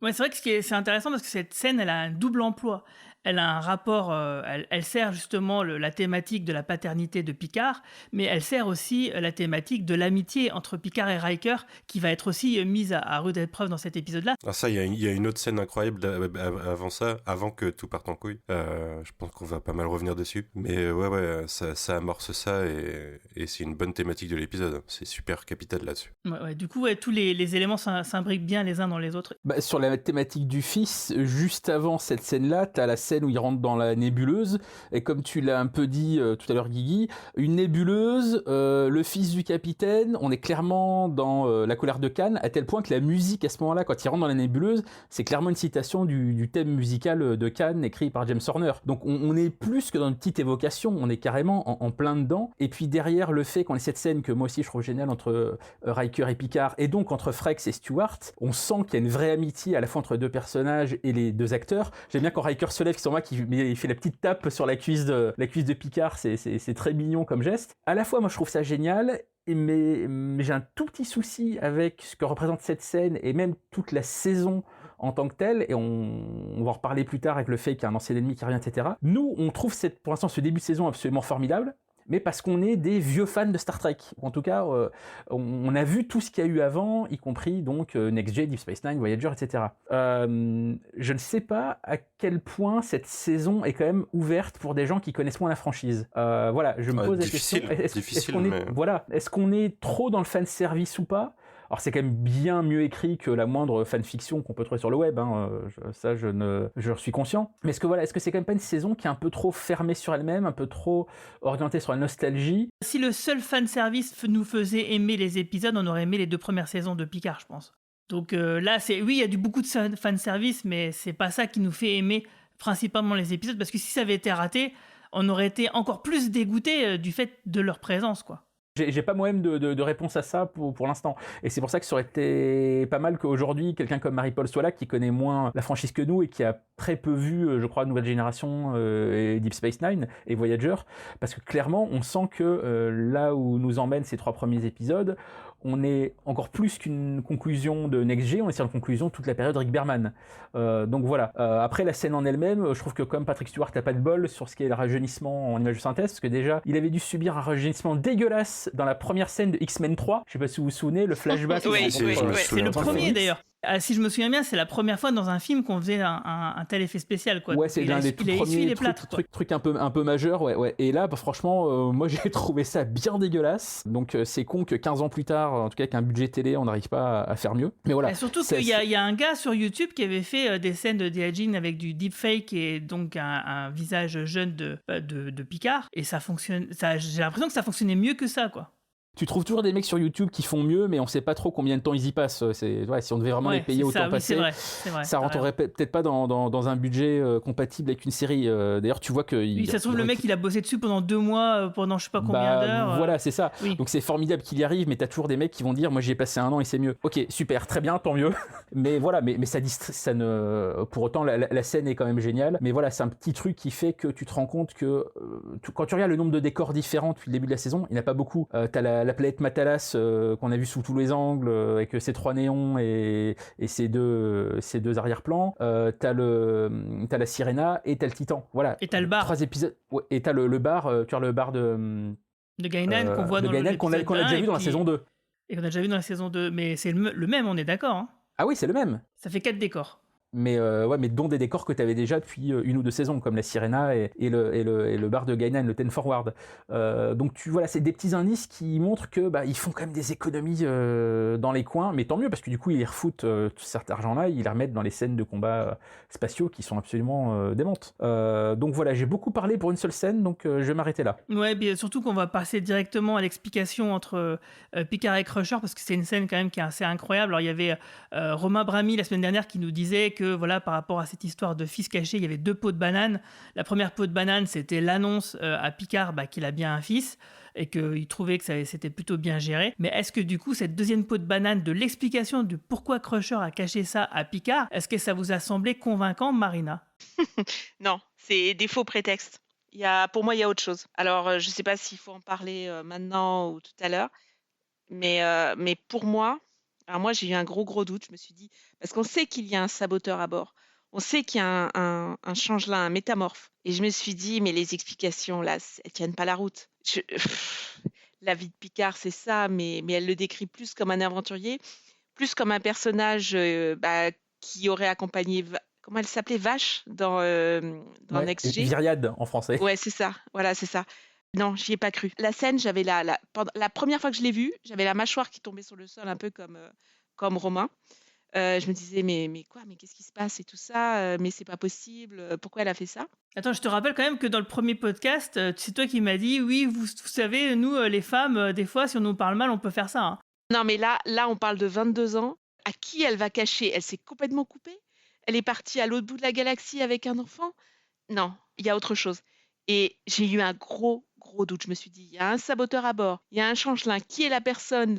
Ouais, c'est vrai que c'est intéressant parce que cette scène, elle a un double emploi. Elle a un rapport, elle sert justement la thématique de la paternité de Picard, mais elle sert aussi la thématique de l'amitié entre Picard et Riker, qui va être aussi mise à rude épreuve dans cet épisode-là. Ah ça, il y a une autre scène incroyable avant que tout parte en couille. Je pense qu'on va pas mal revenir dessus. Mais ouais, ça amorce ça et c'est une bonne thématique de l'épisode. C'est super capital là-dessus. Ouais, du coup, tous les éléments s'imbriquent bien les uns dans les autres. Sur la thématique du fils, juste avant cette scène-là, t'as la scène où il rentre dans la nébuleuse, et comme tu l'as un peu dit tout à l'heure Guigui, une nébuleuse, le fils du capitaine, on est clairement dans la colère de Khan, à tel point que la musique à ce moment-là, quand il rentre dans la nébuleuse, c'est clairement une citation du thème musical de Khan écrit par James Horner. Donc on est plus que dans une petite évocation, on est carrément en plein dedans. Et puis derrière le fait qu'on ait cette scène que moi aussi je trouve géniale entre Riker et Picard, et donc entre Frakes et Stewart, on sent qu'il y a une vraie amitié à la fois entre 2 personnages et les 2 acteurs. J'aime bien quand Riker se lève sur moi, il fait la petite tape sur la cuisse de Picard, c'est très mignon comme geste. À la fois moi je trouve ça génial, mais j'ai un tout petit souci avec ce que représente cette scène et même toute la saison en tant que telle, et on va en reparler plus tard avec le fait qu'il y a un ancien ennemi qui revient, etc. Nous, on trouve pour l'instant ce début de saison absolument formidable, mais parce qu'on est des vieux fans de Star Trek. En tout cas, on a vu tout ce qu'il y a eu avant, y compris donc Next Gen, Deep Space Nine, Voyager, etc. Je ne sais pas à quel point cette saison est quand même ouverte pour des gens qui connaissent moins la franchise. Voilà, je me pose la question. Est-ce qu'on est trop dans le fan service ou pas ? Alors c'est quand même bien mieux écrit que la moindre fanfiction qu'on peut trouver sur le web, je suis conscient. Mais est-ce que c'est quand même pas une saison qui est un peu trop fermée sur elle-même, un peu trop orientée sur la nostalgie ? Si le seul fanservice nous faisait aimer les épisodes, on aurait aimé les 2 premières saisons de Picard, je pense. Donc là, oui, il y a beaucoup de fanservice, mais c'est pas ça qui nous fait aimer principalement les épisodes, parce que si ça avait été raté, on aurait été encore plus dégoûté du fait de leur présence, quoi. J'ai pas moi-même de réponse à ça pour l'instant. Et c'est pour ça que ça aurait été pas mal qu'aujourd'hui, quelqu'un comme Marie-Paul soit là, qui connaît moins la franchise que nous et qui a très peu vu, je crois, Nouvelle Génération et Deep Space Nine et Voyager. Parce que clairement, on sent que là où nous emmènent ces 3 premiers épisodes, on est encore plus qu'une conclusion de Next G, on est sur une conclusion de toute la période Rick Berman. Donc voilà. Après, la scène en elle-même, je trouve que comme Patrick Stewart n'a pas de bol sur ce qui est le rajeunissement en image de synthèse, parce que déjà, il avait dû subir un rajeunissement dégueulasse dans la première scène de X-Men 3. Je sais pas si vous vous souvenez, le flashback. Oui, c'est le premier d'ailleurs. Si je me souviens bien, c'est la première fois dans un film qu'on faisait un tel effet spécial, quoi. Ouais, c'est l'un des tout premiers trucs un peu majeurs, ouais. Et là, bah, franchement, moi j'ai trouvé ça bien dégueulasse. Donc c'est con que 15 ans plus tard, en tout cas avec un budget télé, on n'arrive pas à faire mieux. Mais voilà. Et surtout qu'il y a un gars sur YouTube qui avait fait des scènes de Diagin avec du deepfake et donc un visage jeune de Picard. Et ça fonctionne. J'ai l'impression que ça fonctionnait mieux que ça, quoi. Tu trouves toujours des mecs sur YouTube qui font mieux, mais on sait pas trop combien de temps ils y passent. Si on devait vraiment les payer autant passer, c'est vrai, ça rentrerait peut-être pas dans un budget compatible avec une série. D'ailleurs, tu vois que... Oui, ça se trouve, le mec, il a bossé dessus pendant 2 mois, pendant je sais pas combien d'heures. Voilà, c'est ça. Oui. Donc c'est formidable qu'il y arrive, mais t'as toujours des mecs qui vont dire, moi j'y ai passé 1 an et c'est mieux. Ok, super, très bien, tant mieux. Mais voilà, mais ça ne... Pour autant, la scène est quand même géniale. Mais voilà, c'est un petit truc qui fait que tu te rends compte que quand tu regardes le nombre de décors différents depuis le début de la saison, il n'y en a pas beaucoup. T'as la planète Matalas qu'on a vu sous tous les angles avec ses 3 néons et ses deux arrière-plans. T'as la Sirena et t'as le Titan. Voilà. Et t'as le bar. 3 épisodes. Ouais, et t'as le bar. Tu as le bar de Guinan qu'on voit dans l'épisode qu'on a déjà vu dans la saison 2. Et qu'on a déjà vu dans la saison 2. Mais c'est le même, on est d'accord. Hein. Ah oui, c'est le même. Ça fait 4 décors. Mais dont des décors que tu avais déjà depuis 1 ou 2 saisons, comme la Sirena et le bar de Guinan, le Ten Forward. Donc voilà, c'est des petits indices qui montrent que ils font quand même des économies dans les coins, mais tant mieux parce que du coup ils les refoutent tout cet argent-là, ils les remettent dans les scènes de combats spatiaux qui sont absolument démentes. Donc voilà, j'ai beaucoup parlé pour une seule scène, donc je vais m'arrêter là. Ouais, bien surtout qu'on va passer directement à l'explication entre Picard et Crusher parce que c'est une scène quand même qui est assez incroyable. Alors il y avait Romain Brami la semaine dernière qui nous disait que voilà, par rapport à cette histoire de fils caché, il y avait 2 pots de banane. La première pot de banane, c'était l'annonce à Picard qu'il a bien un fils et qu'il trouvait que c'était plutôt bien géré. Mais est-ce que du coup, cette deuxième pot de banane de l'explication de pourquoi Crusher a caché ça à Picard, est-ce que ça vous a semblé convaincant, Marina? Non, c'est des faux prétextes. Pour moi, il y a autre chose. Alors, je ne sais pas s'il faut en parler maintenant ou tout à l'heure, mais pour moi... Alors moi, j'ai eu un gros doute. Je me suis dit, parce qu'on sait qu'il y a un saboteur à bord. On sait qu'il y a un changelin, un métamorphe. Et je me suis dit, mais les explications, là, elles tiennent pas la route. La vie de Picard, c'est ça, mais elle le décrit plus comme un aventurier, plus comme un personnage qui aurait accompagné... Comment elle s'appelait? Vache dans Next G. Vyriad en français. Ouais, c'est ça. Voilà, c'est ça. Non, j'y ai pas cru. La scène, j'avais la première fois que je l'ai vue, j'avais la mâchoire qui tombait sur le sol, un peu comme Romain. Je me disais, mais quoi, mais qu'est-ce qui se passe et tout ça, mais c'est pas possible, pourquoi elle a fait ça? Attends, je te rappelle quand même que dans le premier podcast, c'est toi qui m'as dit, oui, vous savez, nous, les femmes, des fois, si on nous parle mal, on peut faire ça. Hein. Non, mais là, on parle de 22 ans. À qui elle va cacher? Elle s'est complètement coupée? Elle est partie à l'autre bout de la galaxie avec un enfant? Non, il y a autre chose. Et j'ai eu un gros doute. Je me suis dit, il y a un saboteur à bord, il y a un changelin. Qui est la personne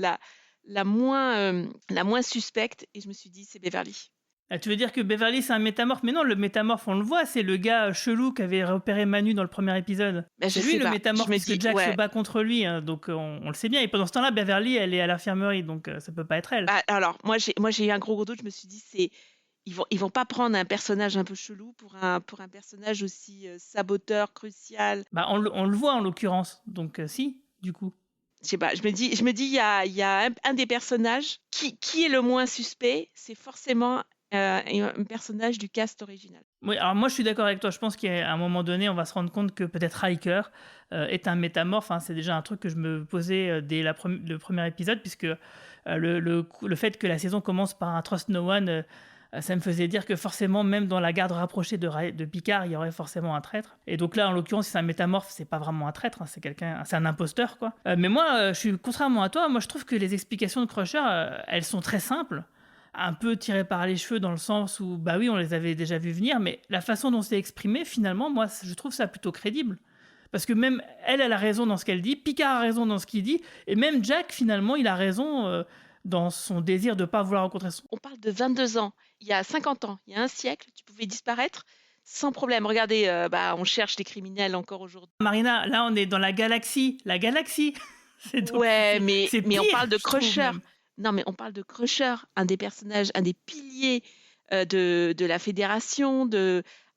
la moins suspecte? Et je me suis dit, c'est Beverly. Ah, tu veux dire que Beverly, c'est un métamorphe? Mais non, le métamorphe, on le voit, c'est le gars chelou qui avait repéré Manu dans le premier épisode. C'est lui le métamorphe, parce que Jack se bat contre lui, hein, donc on le sait bien. Et pendant ce temps-là, Beverly, elle est à l'infirmerie, donc ça peut pas être elle. Alors, moi, j'ai eu un gros doute. Je me suis dit, ils vont pas prendre un personnage un peu chelou pour un personnage aussi saboteur, crucial. On le voit en l'occurrence, donc si, du coup. Je sais pas, je me dis, il y a un des personnages qui est le moins suspect, c'est forcément un personnage du cast original. Oui, alors moi je suis d'accord avec toi, je pense qu'à un moment donné, on va se rendre compte que peut-être Riker est un métamorphe, hein. C'est déjà un truc que je me posais dès le premier épisode, puisque le fait que la saison commence par un Trust No One... ça me faisait dire que forcément, même dans la garde rapprochée de Picard, il y aurait forcément un traître. Et donc là, en l'occurrence, si c'est un métamorphe, c'est pas vraiment un traître, hein, c'est un imposteur, quoi. Mais moi, contrairement à toi, moi je trouve que les explications de Crusher, elles sont très simples, un peu tirées par les cheveux dans le sens où, oui, on les avait déjà vues venir, mais la façon dont c'est exprimé, finalement, moi, je trouve ça plutôt crédible. Parce que même elle a raison dans ce qu'elle dit, Picard a raison dans ce qu'il dit, et même Jack, finalement, il a raison dans son désir de ne pas vouloir rencontrer son... On parle de 22 ans. Il y a 50 ans, il y a un siècle, tu pouvais disparaître sans problème. Regardez, on cherche des criminels encore aujourd'hui. Marina, là, on est dans la galaxie. La galaxie. Ouais, mais pire, on parle de je trouve, Crusher. même. Non, mais on parle de Crusher, un des personnages, un des piliers de la Fédération,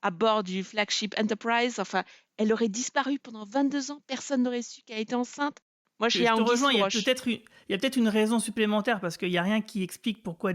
à bord du flagship Enterprise. Enfin, elle aurait disparu pendant 22 ans. Personne n'aurait su qu'elle était enceinte. Moi, je suis Je à te Anguille rejoins, sous il y a roche. peut-être une raison supplémentaire parce qu'il n'y a rien qui explique pourquoi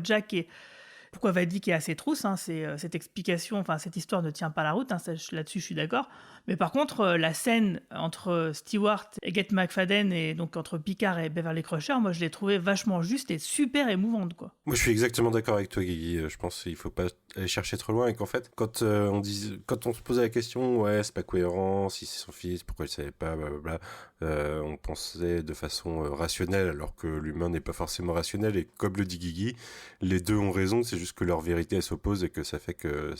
Vadik est à ses trousses. Hein, cette explication, enfin cette histoire ne tient pas la route. Hein, là-dessus, je suis d'accord. Mais par contre, la scène entre Stewart et Get McFadden et donc entre Picard et Beverly Crusher, moi, je l'ai trouvée vachement juste et super émouvante, quoi. Moi, je suis exactement d'accord avec toi, Guigui. Je pense qu'il faut pas aller chercher trop loin et qu'en fait, quand on se posait la question, ouais, c'est pas cohérent, si c'est son fils, pourquoi il savait pas, blablabla, on pensait de façon rationnelle, alors que l'humain n'est pas forcément rationnel. Et comme le dit Guigui, les deux ont raison. C'est juste que leur vérité elle s'oppose et que ça fait que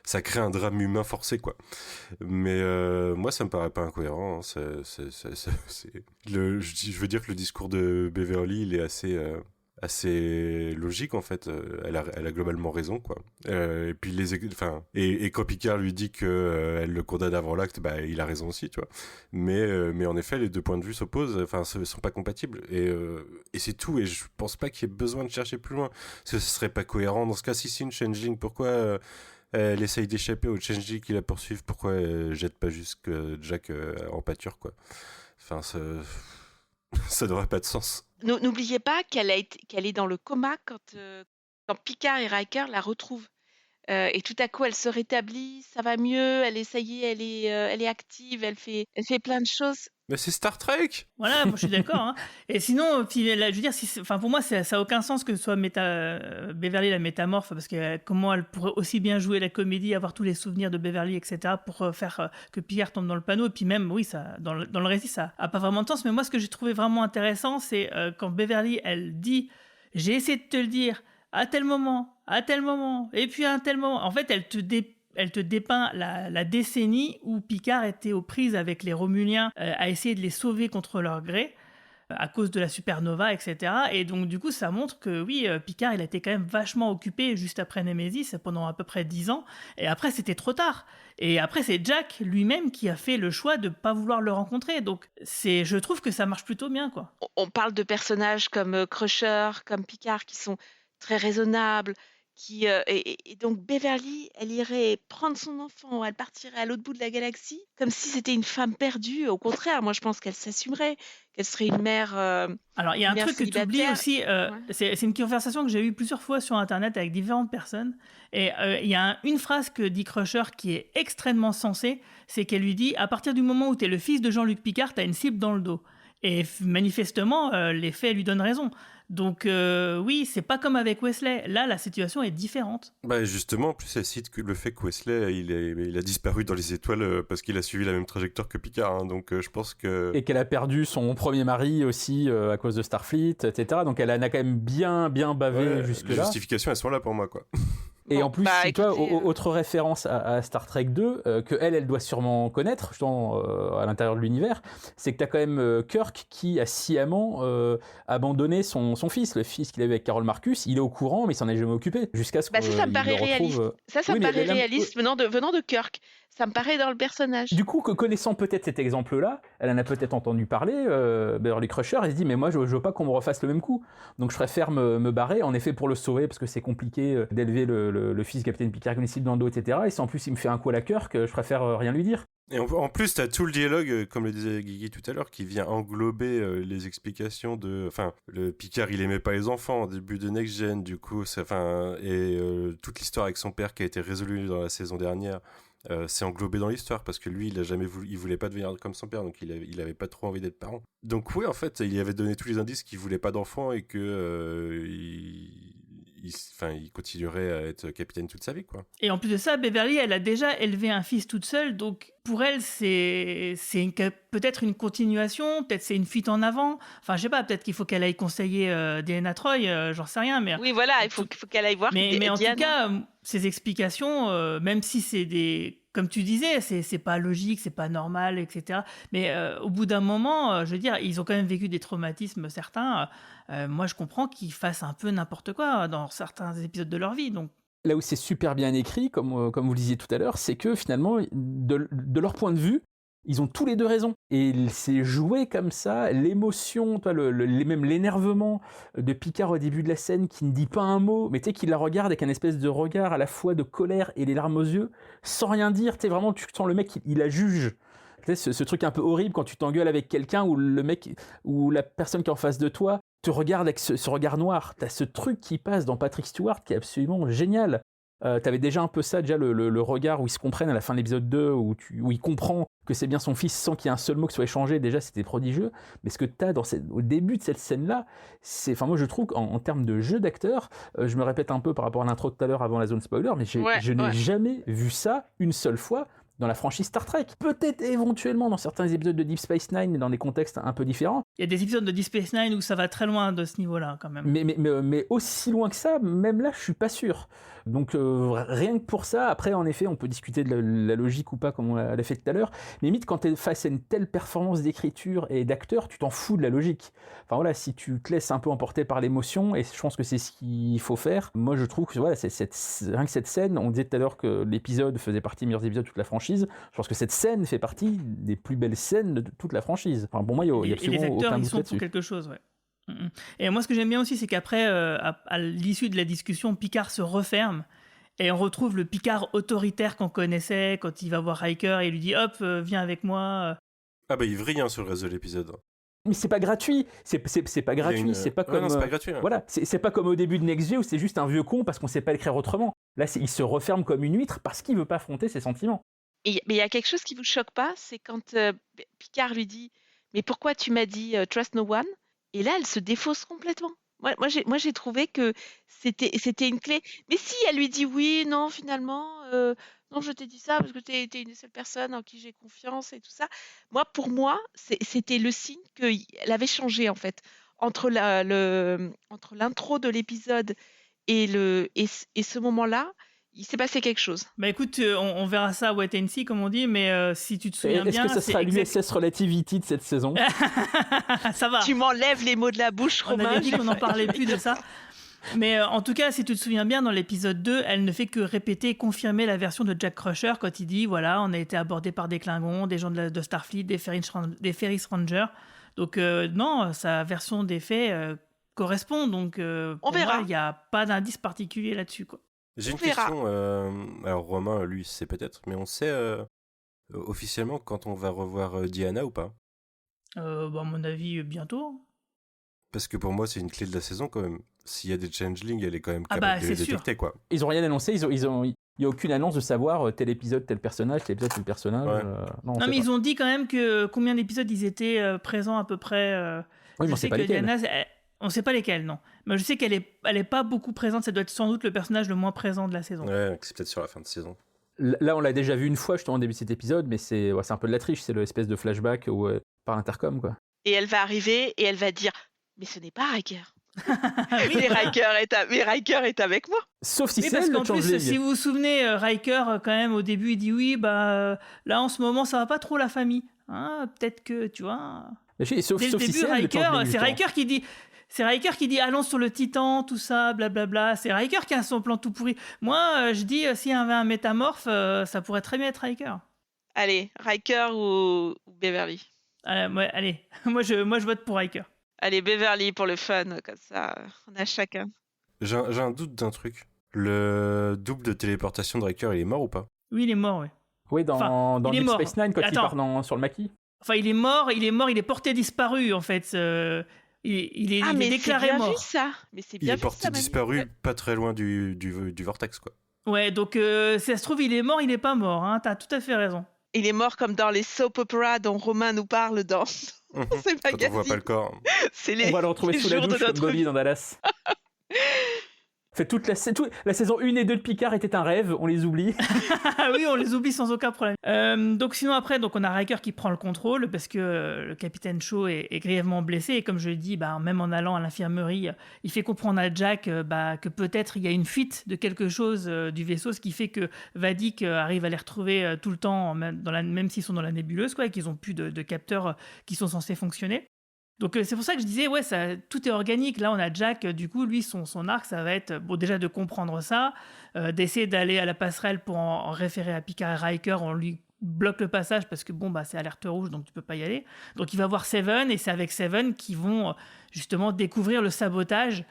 ça crée un drame humain forcé, quoi. Mais moi, ça me paraît pas incohérent. Hein. Je veux dire que le discours de Beverly, il est assez logique, en fait. Elle a globalement raison, quoi. Et puis et quand Picard lui dit que elle le condamne avant l'acte, bah il a raison aussi, tu vois. Mais en effet, les deux points de vue s'opposent, enfin, sont pas compatibles. Et c'est tout. Et je pense pas qu'il y ait besoin de chercher plus loin, parce que ce serait pas cohérent. Dans ce cas, si c'est une changeling, pourquoi elle essaye d'échapper aux changeling qui la poursuivent? Pourquoi elle jette pas juste Jack en pâture, quoi? Enfin, ça n'aurait pas de sens. N'oubliez pas qu'elle est dans le coma quand Picard et Riker la retrouvent. Et tout à coup, elle se rétablit, ça va mieux, elle est active, elle fait plein de choses. Mais c'est Star Trek! Voilà, moi je suis d'accord. Hein. Et sinon, puis, là, je veux dire, pour moi, ça n'a aucun sens que ce soit Beverly la métamorphe, parce que comment elle pourrait aussi bien jouer la comédie, avoir tous les souvenirs de Beverly, etc., pour faire que Picard tombe dans le panneau. Et puis même, oui, dans le récit, ça n'a pas vraiment de sens. Mais moi, ce que j'ai trouvé vraiment intéressant, c'est quand Beverly, elle dit « J'ai essayé de te le dire à tel moment, et puis à un tel moment ». En fait, elle te dépeint la décennie où Picard était aux prises avec les Romuliens, à essayer de les sauver contre leur gré, à cause de la supernova, etc. Et donc, du coup, ça montre que, oui, Picard, il a été quand même vachement occupé juste après Nemesis, pendant à peu près 10 ans. Et après, c'était trop tard. Et après, c'est Jack lui-même qui a fait le choix de ne pas vouloir le rencontrer. Donc, je trouve que ça marche plutôt bien, quoi. On parle de personnages comme Crusher, comme Picard, qui sont très raisonnables, et donc Beverly, elle irait prendre son enfant, elle partirait à l'autre bout de la galaxie, comme si c'était une femme perdue. Au contraire, moi je pense qu'elle s'assumerait, qu'elle serait une mère. Alors il y a un truc que tu oublies aussi, Ouais. c'est une conversation que j'ai eue plusieurs fois sur Internet avec différentes personnes, et il y a une phrase que dit Crusher qui est extrêmement sensée, c'est qu'elle lui dit « À partir du moment où tu es le fils de Jean-Luc Picard, tu as une cible dans le dos ». Et manifestement, les faits lui donnent raison. Donc oui, c'est pas comme avec Wesley. Là, la situation est différente. Bah justement, en plus elle cite que le fait que Wesley il a disparu dans les étoiles parce qu'il a suivi la même trajectoire que Picard, hein, donc je pense que... Et qu'elle a perdu son premier mari aussi à cause de Starfleet, etc. Donc elle en a quand même bien bavé jusque-là. Les justifications, elles sont là pour moi, quoi. Et Bon, en plus, bah, si toi, écoutez, autre référence à Star Trek 2, que elle doit sûrement connaître, justement, à l'intérieur de l'univers, c'est que t'as quand même Kirk qui a sciemment abandonné son fils, le fils qu'il avait avec Carol Marcus. Il est au courant, mais il s'en est jamais occupé, jusqu'à ce ça qu'il me paraît le réaliste. retrouve. Ça Oui, me mais paraît là- réaliste venant de Kirk. Ça me paraît dans le personnage. Du coup, que connaissant peut-être cet exemple-là, elle en a peut-être entendu parler, Beverly Crusher, elle se dit, mais moi je veux pas qu'on me refasse le même coup. Donc je préfère me barrer, en effet pour le sauver, parce que c'est compliqué d'élever le fils du capitaine Picard comme une cible dans le dos, etc. Et si en plus il me fait un coup à la Kirk, je préfère rien lui dire. Et en plus, t'as tout le dialogue, comme le disait Guigui tout à l'heure, qui vient englober les explications de... Enfin, le Picard, il aimait pas les enfants au début de Next Gen, du coup, toute l'histoire avec son père qui a été résolue dans la saison dernière, c'est englobé dans l'histoire, parce que lui, il voulait pas devenir comme son père, donc il avait pas trop envie d'être parent. Donc oui, en fait, il avait donné tous les indices qu'il voulait pas d'enfant et que... il continuerait à être capitaine toute sa vie, quoi. Et en plus de ça, Beverly, elle a déjà élevé un fils toute seule, donc pour elle, peut-être une continuation, peut-être c'est une fuite en avant. Enfin, je sais pas, peut-être qu'il faut qu'elle aille conseiller Diana Troy, j'en sais rien. Mais Oui, voilà, il faut qu'elle aille voir. mais en tout Diane. cas, ces explications, même si c'est comme tu disais, c'est pas logique, c'est pas normal, etc. Mais au bout d'un moment, je veux dire, ils ont quand même vécu des traumatismes certains. Moi, je comprends qu'ils fassent un peu n'importe quoi dans certains épisodes de leur vie. Donc, Là où c'est super bien écrit, comme vous le disiez tout à l'heure, c'est que finalement, de leur point de vue, ils ont tous les deux raison. Et c'est joué comme ça, l'émotion, même l'énervement de Picard au début de la scène qui ne dit pas un mot, mais tu sais, qui la regarde avec un espèce de regard à la fois de colère et les larmes aux yeux, sans rien dire. Tu sais, vraiment, tu sens le mec, il la juge. Tu sais, ce truc un peu horrible quand tu t'engueules avec quelqu'un où le mec, ou la personne qui est en face de toi te regarde avec ce regard noir. T'as ce truc qui passe dans Patrick Stewart qui est absolument génial. T'avais déjà un peu ça, déjà le regard où ils se comprennent à la fin de l'épisode 2, où il comprend que c'est bien son fils sans qu'il y ait un seul mot qui soit échangé. Déjà, c'était prodigieux. Mais ce que t'as au début de cette scène-là, moi je trouve qu'en termes de jeu d'acteur, je me répète un peu par rapport à l'intro de tout à l'heure avant la zone spoiler, mais je n'ai jamais vu ça une seule fois dans la franchise Star Trek. Peut-être éventuellement dans certains épisodes de Deep Space Nine, mais dans des contextes un peu différents. il y a des épisodes de Deep Space Nine où ça va très loin de ce niveau-là, quand même. Mais aussi loin que ça, même là, je suis pas sûr. Donc rien que pour ça, après, en effet, on peut discuter de la logique ou pas, comme on l'a fait tout à l'heure. Mais limite, quand tu es face à une telle performance d'écriture et d'acteur, tu t'en fous de la logique. Enfin voilà, si tu te laisses un peu emporter par l'émotion, et je pense que c'est ce qu'il faut faire. Moi, je trouve que voilà, rien que cette scène, on disait tout à l'heure que l'épisode faisait partie des meilleurs épisodes de toute la franchise. Je pense que cette scène fait partie des plus belles scènes de toute la franchise. Enfin, pour moi, il y a absolument et les acteurs, aucun ils doute sont là-dessus. pour quelque chose, ouais. Et moi, ce que j'aime bien aussi, c'est qu'après, à l'issue de la discussion, Picard se referme et on retrouve le Picard autoritaire qu'on connaissait quand il va voir Riker et il lui dit hop, viens avec moi. Ah bah il vrille sur le reste de l'épisode. Mais c'est pas gratuit, c'est pas gratuit, c'est pas comme non, c'est pas gratuit. Hein. Voilà, c'est pas comme au début de Next Gen où c'est juste un vieux con parce qu'on sait pas l'écrire autrement. Là, il se referme comme une huître parce qu'il veut pas affronter ses sentiments. Mais il y a quelque chose qui vous choque pas, c'est quand Picard lui dit mais pourquoi tu m'as dit trust no one? Et là, elle se défausse complètement. Moi, j'ai trouvé que c'était une clé. Mais si elle lui dit oui, non, finalement, non, je t'ai dit ça parce que t'es une des seules personnes en qui j'ai confiance et tout ça. Pour moi, c'était le signe qu'elle avait changé en fait entre l'intro de l'épisode et ce moment-là. Il s'est passé quelque chose. Bah écoute, on verra ça à Wait and See, comme on dit, mais si tu te souviens bien... Est-ce que ça sera l'USS Relativity de cette saison? Ça va. Tu m'enlèves les mots de la bouche, Romain. On avait dit qu'on n'en parlait plus de ça. Mais en tout cas, si tu te souviens bien, dans l'épisode 2, elle ne fait que répéter et confirmer la version de Jack Crusher quand il dit, voilà, on a été abordé par des Klingons, des gens de Starfleet, des Ferris Rangers. Donc non, sa version des faits correspond. Donc on verra. Il n'y a pas d'indice particulier là-dessus, quoi. J'ai une question, alors Romain, lui, sait peut-être, mais on sait officiellement quand on va revoir Diana ou pas? À mon avis, bientôt. Parce que pour moi, c'est une clé de la saison quand même. S'il y a des changelings, elle est quand même Ah capable de les c'est sûr. détecter, quoi. Ils ont rien annoncé, il y a aucune annonce de savoir tel épisode, tel personnage, tel épisode, tel personnage. Ouais. Non, mais ils ont dit quand même que combien d'épisodes ils étaient présents à peu près. Oui, mais on je sais sait pas que lesquels. Diana, on sait pas lesquels, non. Mais je sais qu'elle est pas beaucoup présente. Ça doit être sans doute le personnage le moins présent de la saison. Ouais, c'est peut-être sur la fin de saison. Là, on l'a déjà vu une fois, justement, au début de cet épisode, mais c'est un peu de la triche, c'est l'espèce de flashback par intercom, quoi. Et elle va arriver et elle va dire mais ce n'est pas Riker. Mais Riker est avec moi. Sauf si Oui, c'est parce elle, le qu'en plus, changeling. si vous vous souvenez, Riker, quand même, au début, il dit oui, là, en ce moment, ça va pas trop la famille. Hein, peut-être que, tu vois... Mais sauf Dès le si début, c'est elle, le changeling, c'est Riker qui dit... C'est Riker qui dit allons sur le Titan, tout ça, blablabla. C'est Riker qui a son plan tout pourri. Moi, je dis s'il y avait un métamorphe, ça pourrait très bien être Riker. Allez, Riker ou Beverly. Allez. moi je vote pour Riker. Allez, Beverly pour le fun, comme ça, on a chacun. J'ai un doute d'un truc. Le double de téléportation de Riker, il est mort ou pas? Oui, il est mort, oui. Oui, dans il est Deep mort. Space Nine, quand il Attends. part sur le maquis. Enfin, il est mort, il est porté disparu, en fait. Il est déclaré c'est bien mort. Vu, ça. Mais c'est Il bien est vu, porté ça, disparu, Manu. pas très loin du vortex, quoi. Ouais, donc si ça se trouve, il est mort, il est pas mort. Hein, t'as tout à fait raison. Il est mort comme dans les soap operas dont Romain nous parle dans ces Quand on magazines. voit pas le corps. C'est les, On va le retrouver les sous la jours de douche comme notre Bobby vie. dans Dallas. En fait, la saison 1 et 2 de Picard était un rêve, on les oublie. Ah oui, on les oublie sans aucun problème. Donc sinon après, donc on a Riker qui prend le contrôle parce que le capitaine Shaw est grièvement blessé et comme je l'ai dit, même en allant à l'infirmerie, il fait comprendre à Jack que peut-être il y a une fuite de quelque chose du vaisseau, ce qui fait que Vadik arrive à les retrouver tout le temps, même s'ils sont dans la nébuleuse, quoi, et qu'ils n'ont plus de capteurs qui sont censés fonctionner. Donc c'est pour ça que je disais, tout est organique. Là, on a Jack, du coup, lui, son arc, ça va être, déjà de comprendre ça, d'essayer d'aller à la passerelle pour en référer à Picard et Riker, on lui bloque le passage parce que, c'est alerte rouge, donc tu peux pas y aller. Donc il va voir Seven, et c'est avec Seven qu'ils vont justement découvrir le sabotage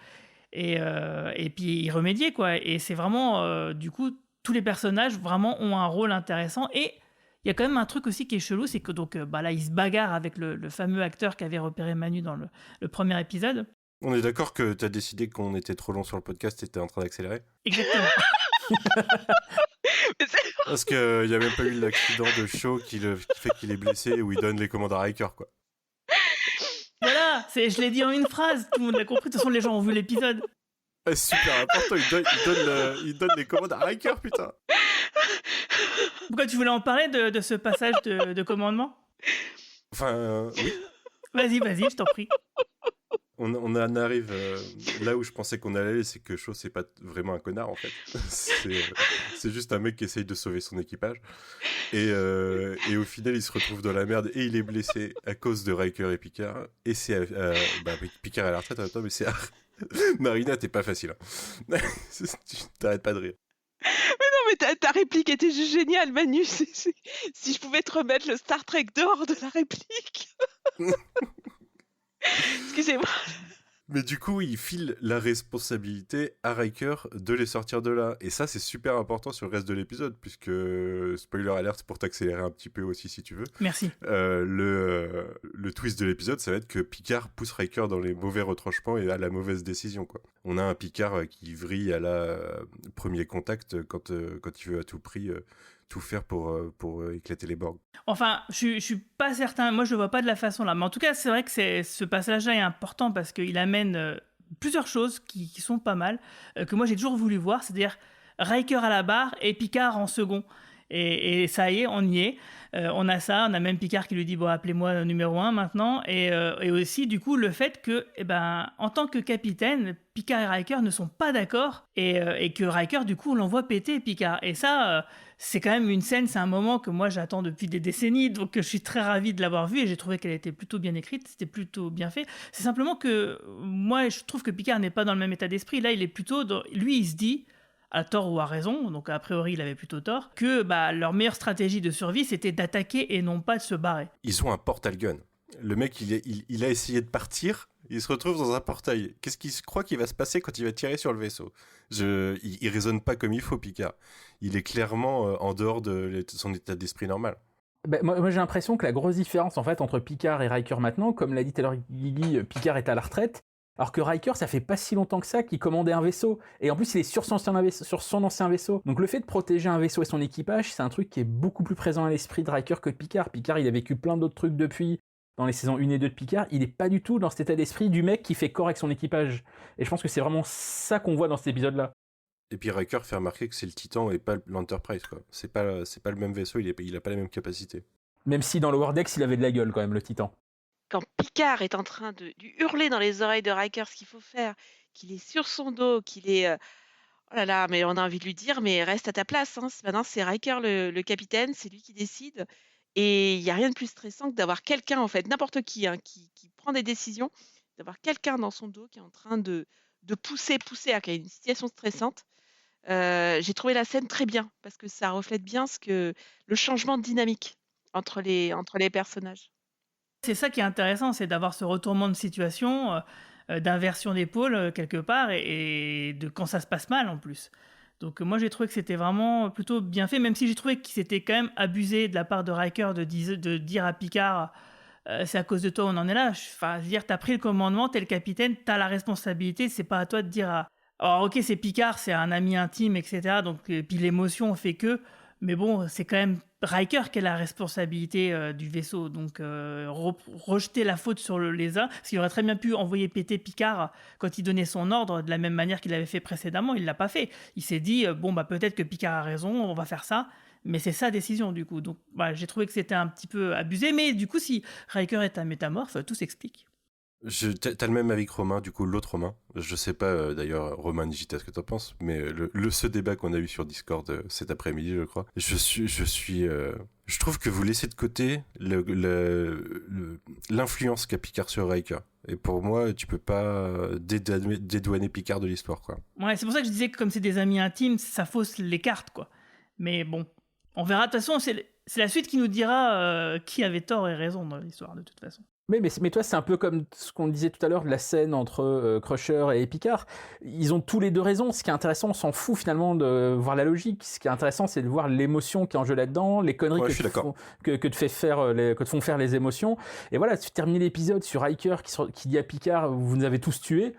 et puis y remédier, quoi. Et c'est vraiment, du coup, tous les personnages vraiment ont un rôle intéressant. Et il y a quand même un truc aussi qui est chelou, c'est que là, il se bagarre avec le fameux acteur qu'avait repéré Manu dans le premier épisode. On est d'accord que t'as décidé qu'on était trop long sur le podcast et t'es en train d'accélérer ? Exactement. Parce qu'il n'y a même pas eu l'accident de Shaw qui fait qu'il est blessé où il donne les commandes à Riker, quoi. Voilà, je l'ai dit en une phrase, tout le monde l'a compris, de toute façon les gens ont vu l'épisode. C'est super important, il donne les commandes à Riker, putain. Pourquoi tu voulais en parler de ce passage de commandement ? Enfin, oui. Vas-y, je t'en prie. On en arrive là où je pensais qu'on allait aller, c'est que Shaw, c'est pas vraiment un connard, en fait. C'est juste un mec qui essaye de sauver son équipage. Et au final, il se retrouve dans la merde et il est blessé à cause de Riker et Picard. Et c'est Picard à la retraite en même temps, mais c'est... Marina, t'es pas facile. Hein. Tu t'arrêtes pas de rire. Mais ta réplique était juste géniale, Manu. Si je pouvais te remettre le Star Trek dehors de la réplique. Excusez-moi. Mais du coup, il file la responsabilité à Riker de les sortir de là. Et ça, c'est super important sur le reste de l'épisode, puisque, spoiler alert pour t'accélérer un petit peu aussi si tu veux. Merci. Le twist de l'épisode, ça va être que Picard pousse Riker dans les mauvais retranchements et à la mauvaise décision, quoi. On a un Picard qui vrille à la premier contact quand il veut à tout prix tout faire pour éclater les Borg. Enfin, je suis pas certain, moi je le vois pas de la façon là, mais en tout cas c'est vrai que ce passage-là est important parce qu'il amène plusieurs choses qui sont pas mal, que moi j'ai toujours voulu voir, c'est-à-dire Riker à la barre et Picard en second. Et ça y est, on y est. On a ça, on a même Picard qui lui dit appelez-moi numéro 1 maintenant. Et aussi, du coup, le fait que, en tant que capitaine, Picard et Riker ne sont pas d'accord et que Riker, du coup, on l'envoie péter Picard. Et ça, c'est quand même une scène, c'est un moment que moi j'attends depuis des décennies, donc je suis très ravi de l'avoir vue et j'ai trouvé qu'elle était plutôt bien écrite, c'était plutôt bien fait. C'est simplement que moi, je trouve que Picard n'est pas dans le même état d'esprit. Là, il est plutôt lui, il se dit, à tort ou à raison, donc a priori il avait plutôt tort, que leur meilleure stratégie de survie c'était d'attaquer et non pas de se barrer. Ils ont un portal gun. Le mec il a essayé de partir, il se retrouve dans un portail. Qu'est-ce qu'il se croit qu'il va se passer quand il va tirer sur le vaisseau ? Il raisonne pas comme il faut, Picard. Il est clairement en dehors de son état d'esprit normal. Moi j'ai l'impression que la grosse différence en fait entre Picard et Riker maintenant, comme l'a dit Taylor Gigi, Picard est à la retraite. Alors que Riker, ça fait pas si longtemps que ça qu'il commandait un vaisseau. Et en plus, il est sur son ancien vaisseau. Donc le fait de protéger un vaisseau et son équipage, c'est un truc qui est beaucoup plus présent à l'esprit de Riker que de Picard. Picard, il a vécu plein d'autres trucs depuis, dans les saisons 1 et 2 de Picard. Il est pas du tout dans cet état d'esprit du mec qui fait corps avec son équipage. Et je pense que c'est vraiment ça qu'on voit dans cet épisode-là. Et puis Riker fait remarquer que c'est le Titan et pas l'Enterprise, quoi. C'est pas le même vaisseau, il a pas la même capacité. Même si dans le Lower Decks, il avait de la gueule quand même, le Titan. Quand Picard est en train de hurler dans les oreilles de Riker ce qu'il faut faire, qu'il est sur son dos, qu'il est... oh là là, mais on a envie de lui dire, mais reste à ta place. Hein. Maintenant, c'est Riker le capitaine, c'est lui qui décide. Et il n'y a rien de plus stressant que d'avoir quelqu'un, en fait, n'importe qui, hein, qui prend des décisions, d'avoir quelqu'un dans son dos qui est en train de pousser, qui a une situation stressante. J'ai trouvé la scène très bien, parce que ça reflète bien le changement de dynamique entre les personnages. C'est ça qui est intéressant, c'est d'avoir ce retournement de situation, d'inversion d'épaule quelque part, et de quand ça se passe mal en plus. Donc moi j'ai trouvé que c'était vraiment plutôt bien fait, même si j'ai trouvé qu'il s'était quand même abusé de la part de Riker de dire à Picard c'est à cause de toi on en est là. Enfin, dire t'as pris le commandement, t'es le capitaine, t'as la responsabilité, c'est pas à toi de dire Alors ok c'est Picard, c'est un ami intime, etc. Donc, et puis l'émotion fait que... Mais bon, c'est quand même Riker qui a la responsabilité du vaisseau. Donc, rejeter la faute sur les uns, parce qu'il aurait très bien pu envoyer péter Picard quand il donnait son ordre, de la même manière qu'il l'avait fait précédemment. Il l'a pas fait. Il s'est dit, peut-être que Picard a raison, on va faire ça. Mais c'est sa décision, du coup. Donc, j'ai trouvé que c'était un petit peu abusé. Mais du coup, si Riker est un métamorphe, tout s'explique. T'as le même avis que Romain, du coup, l'autre Romain. Je sais pas, d'ailleurs, Romain, Nigita, ce que t'en penses, mais ce débat qu'on a eu sur Discord cet après-midi, je crois, je trouve que vous laissez de côté l'influence qu'a Picard sur Riker. Et pour moi, tu peux pas dédouaner Picard de l'histoire, quoi. Ouais, c'est pour ça que je disais que comme c'est des amis intimes, ça fausse les cartes, quoi. Mais bon, on verra. De toute façon, c'est la suite qui nous dira qui avait tort et raison dans l'histoire, de toute façon. Mais toi, c'est un peu comme ce qu'on disait tout à l'heure de la scène entre Crusher et Picard. Ils ont tous les deux raison. Ce qui est intéressant, on s'en fout finalement de voir la logique. Ce qui est intéressant, c'est de voir l'émotion qui est en jeu là-dedans, les conneries que te font faire les émotions. Et voilà, tu termines l'épisode sur Riker qui dit à Picard, vous nous avez tous tués.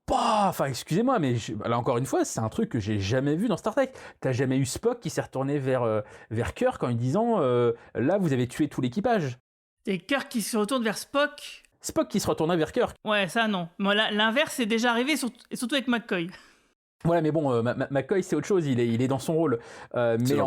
Enfin, excusez-moi, mais là encore une fois, c'est un truc que j'ai jamais vu dans Star Trek. T'as jamais eu Spock qui s'est retourné vers Kirk en lui disant là, vous avez tué tout l'équipage. C'est Kirk qui se retourne vers Spock. Spock qui se retournait vers Kirk. Ouais, ça non. Moi, l'inverse c'est déjà arrivé, surtout avec McCoy. Voilà, mais bon, McCoy c'est autre chose, il est dans son rôle. Mais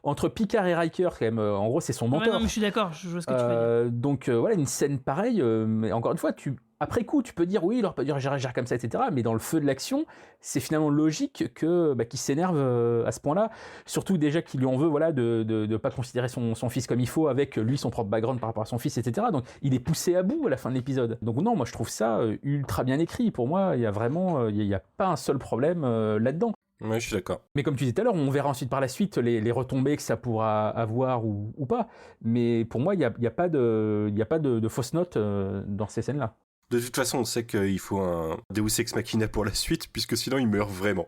entre Picard et Riker, quand même, en gros, c'est son mentor. Ouais, non, mais je suis d'accord, je vois ce que tu veux dire. Donc voilà, une scène pareille, mais encore une fois, après coup, tu peux dire oui, il aurait pas dû réagir comme ça, etc. Mais dans le feu de l'action, c'est finalement logique qu'il s'énerve à ce point-là. Surtout déjà qu'il lui en veut, voilà, de pas considérer son fils comme il faut, avec lui son propre background par rapport à son fils, etc. Donc il est poussé à bout à la fin de l'épisode. Donc non, moi je trouve ça ultra bien écrit. Pour moi, il y a vraiment, il y a pas un seul problème là-dedans. Ouais, je suis d'accord. Mais comme tu disais tout à l'heure, on verra ensuite par la suite les retombées que ça pourra avoir ou pas. Mais pour moi, il n'y a pas de fausses notes dans ces scènes-là. De toute façon, on sait qu'il faut un Deus Ex Machina pour la suite, puisque sinon ils meurent vraiment.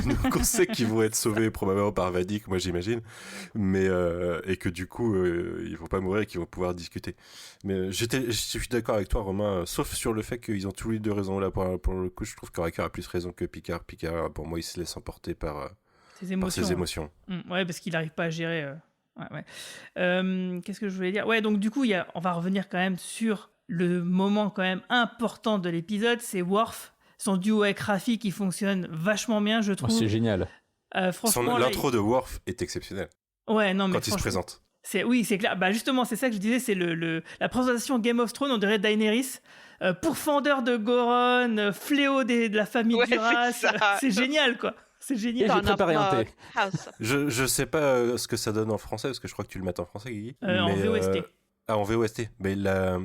Donc on sait qu'ils vont être sauvés probablement par Vadik, moi j'imagine, mais et que du coup ils vont pas mourir et qu'ils vont pouvoir discuter. Mais je suis d'accord avec toi, Romain, sauf sur le fait qu'ils ont tous les deux raison là. Pour le coup, je trouve que Riker a plus raison que Picard. Picard, pour moi, il se laisse emporter par ses émotions. Ouais, parce qu'il n'arrive pas à gérer. Ouais. Qu'est-ce que je voulais dire ? Ouais, donc du coup, on va revenir quand même sur le moment quand même important de l'épisode, c'est Worf, son duo avec Raffi qui fonctionne vachement bien, je trouve. C'est génial. Franchement, l'intro de Worf est exceptionnelle. Ouais, non, mais quand il se présente. C'est clair. Justement, c'est ça que je disais, c'est la présentation Game of Thrones, on dirait Daenerys, pourfendeur de Goron, fléau de la famille Duras. C'est génial, quoi. C'est génial. Et j'ai préparé un thé. Je sais pas ce que ça donne en français, parce que je crois que tu le mets en français, Guigui. En VOST. En VOST, mais la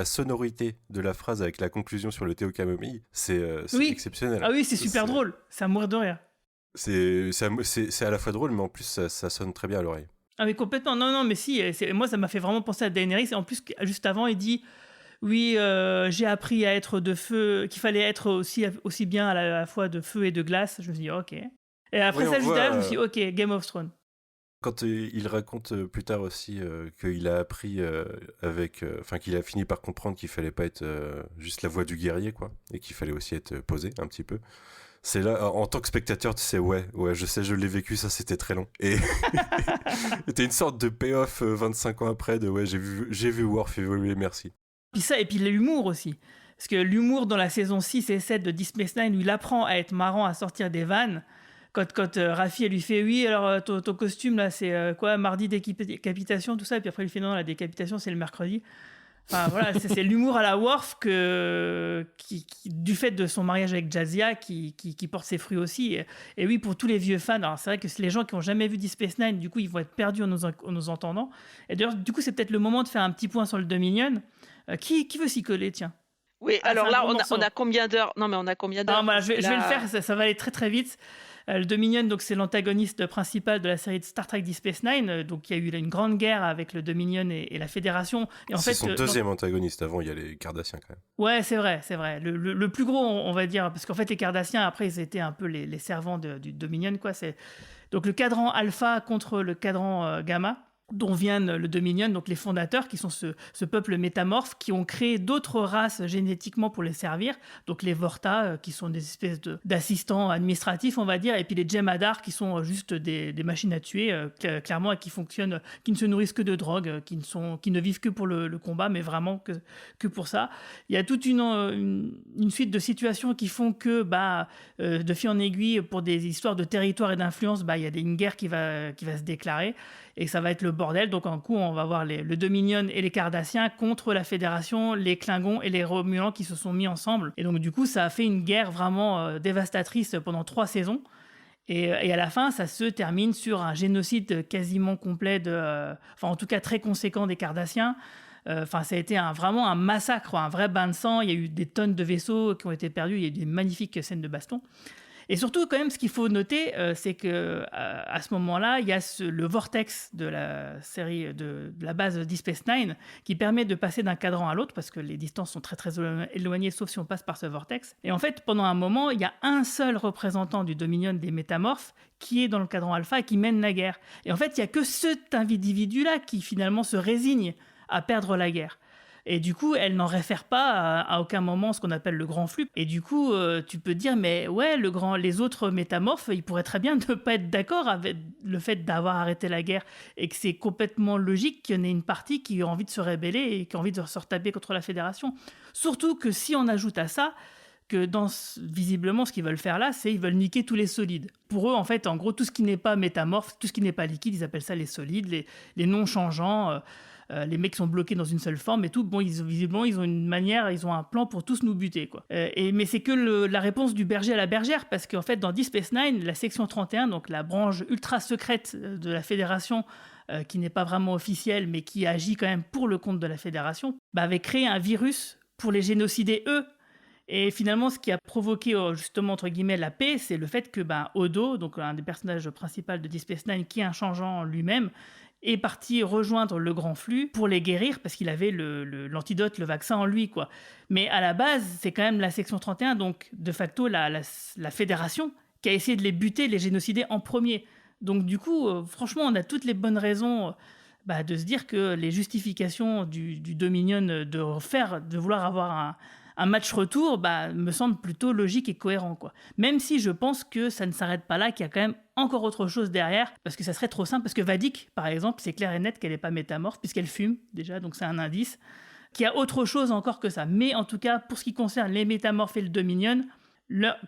sonorité de la phrase avec la conclusion sur le thé aux camomilles, c'est exceptionnel. Ah oui, c'est super drôle, c'est à mourir de rire. C'est à la fois drôle, mais en plus ça sonne très bien à l'oreille. Ah mais complètement, non, mais si, moi ça m'a fait vraiment penser à Daenerys, et en plus, juste avant, il dit, oui, j'ai appris à être de feu, qu'il fallait être aussi bien à la fois de feu et de glace, je me suis dit, ok. Et après ça, juste derrière, je me suis dit, ok, Game of Thrones. Quand il raconte plus tard aussi qu'il a appris qu'il a fini par comprendre qu'il fallait pas être juste la voix du guerrier, quoi, et qu'il fallait aussi être posé un petit peu. C'est là, en tant que spectateur, tu sais, ouais, je sais, je l'ai vécu, ça c'était très long. Et t'as une sorte de payoff 25 ans après de j'ai vu Worf évoluer, merci. Puis ça, et puis l'humour aussi. Parce que l'humour dans la saison 6 et 7 de Deep Space Nine, lui, il apprend à être marrant, à sortir des vannes. Quand Raffi elle lui fait oui, alors ton costume là c'est quoi, mardi décapitation, tout ça, et puis après il lui fait non, la décapitation c'est le mercredi. Enfin voilà, c'est l'humour à la Worf qui du fait de son mariage avec Jadzia qui porte ses fruits aussi. Et oui, pour tous les vieux fans, alors c'est vrai que les gens qui n'ont jamais vu Deep Space Nine, du coup ils vont être perdus en nous entendant. Et d'ailleurs du coup c'est peut-être le moment de faire un petit point sur le Dominion. Qui veut s'y coller, tiens? Oui, alors là on a combien d'heures? Non mais on a combien d'heures? Voilà, je vais le faire, ça va aller très très vite. Le Dominion, donc, c'est l'antagoniste principal de la série de Star Trek Deep Space Nine. Donc, il y a eu une grande guerre avec le Dominion et la Fédération. Et c'est son deuxième antagoniste. Avant, il y a les Cardassiens, quand même. Ouais, c'est vrai. Le plus gros, on va dire, parce qu'en fait, les Cardassiens, après, ils étaient un peu les servants du Dominion, quoi. Donc, le cadran alpha contre le cadran gamma. dont viennent le Dominion, donc les fondateurs, qui sont ce peuple métamorphe, qui ont créé d'autres races génétiquement pour les servir, donc les Vorta, qui sont des espèces d'assistants administratifs, on va dire, et puis les Jem'Hadar, qui sont juste des machines à tuer, clairement, et qui fonctionnent, qui ne se nourrissent que de drogue, qui ne vivent que pour le combat, mais vraiment que pour ça. Il y a toute une suite de situations qui font que, de fil en aiguille, pour des histoires de territoire et d'influence, il y a une guerre qui va se déclarer, et ça va être le bordel. Donc en coup, on va voir le Dominion et les Cardassiens contre la Fédération, les Klingons et les Romulans qui se sont mis ensemble. Et donc du coup, ça a fait une guerre vraiment dévastatrice pendant 3 saisons. Et à la fin, ça se termine sur un génocide quasiment complet, en tout cas très conséquent des Cardassiens. Ça a été vraiment un massacre, un vrai bain de sang. Il y a eu des tonnes de vaisseaux qui ont été perdus. Il y a eu des magnifiques scènes de baston. Et surtout, quand même, ce qu'il faut noter, c'est que à ce moment-là, il y a le vortex de la série de la base Deep Space Nine qui permet de passer d'un cadran à l'autre parce que les distances sont très très éloignées, sauf si on passe par ce vortex. Et en fait, pendant un moment, il y a un seul représentant du Dominion des métamorphes qui est dans le cadran alpha et qui mène la guerre. Et en fait, il y a que cet individu-là qui finalement se résigne à perdre la guerre. Et du coup, elle n'en réfère pas à aucun moment ce qu'on appelle le grand flux. Et du coup, tu peux dire, mais ouais, les autres métamorphes, ils pourraient très bien ne pas être d'accord avec le fait d'avoir arrêté la guerre et que c'est complètement logique qu'il y en ait une partie qui a envie de se rébeller et qui a envie de se retaper contre la Fédération. Surtout que si on ajoute à ça que visiblement, ce qu'ils veulent faire là, c'est qu'ils veulent niquer tous les solides. Pour eux, en fait, en gros, tout ce qui n'est pas métamorphe, tout ce qui n'est pas liquide, ils appellent ça les solides, les non-changeants. Les mecs sont bloqués dans une seule forme et tout. Bon, visiblement, ils ont une manière, ils ont un plan pour tous nous buter, quoi. Mais c'est que la réponse du berger à la bergère, parce qu'en fait, dans Deep Space Nine, la section 31, donc la branche ultra secrète de la Fédération, qui n'est pas vraiment officielle, mais qui agit quand même pour le compte de la Fédération, avait créé un virus pour les génocider eux. Et finalement, ce qui a provoqué justement entre guillemets la paix, c'est le fait que Odo, donc un des personnages principaux de Deep Space Nine, qui est un changeant lui-même, est parti rejoindre le grand flux pour les guérir parce qu'il avait l'antidote, le vaccin en lui, quoi. Mais à la base, c'est quand même la section 31, donc de facto la Fédération, qui a essayé de les buter, de les génocider en premier. Donc du coup, franchement, on a toutes les bonnes raisons de se dire que les justifications du Dominion de vouloir avoir un match retour me semble plutôt logique et cohérent, quoi. Même si je pense que ça ne s'arrête pas là, qu'il y a quand même encore autre chose derrière, parce que ça serait trop simple, parce que Vadik, par exemple, c'est clair et net qu'elle n'est pas métamorphe, puisqu'elle fume, déjà, donc c'est un indice, qu'il y a autre chose encore que ça. Mais en tout cas, pour ce qui concerne les métamorphes et le Dominion,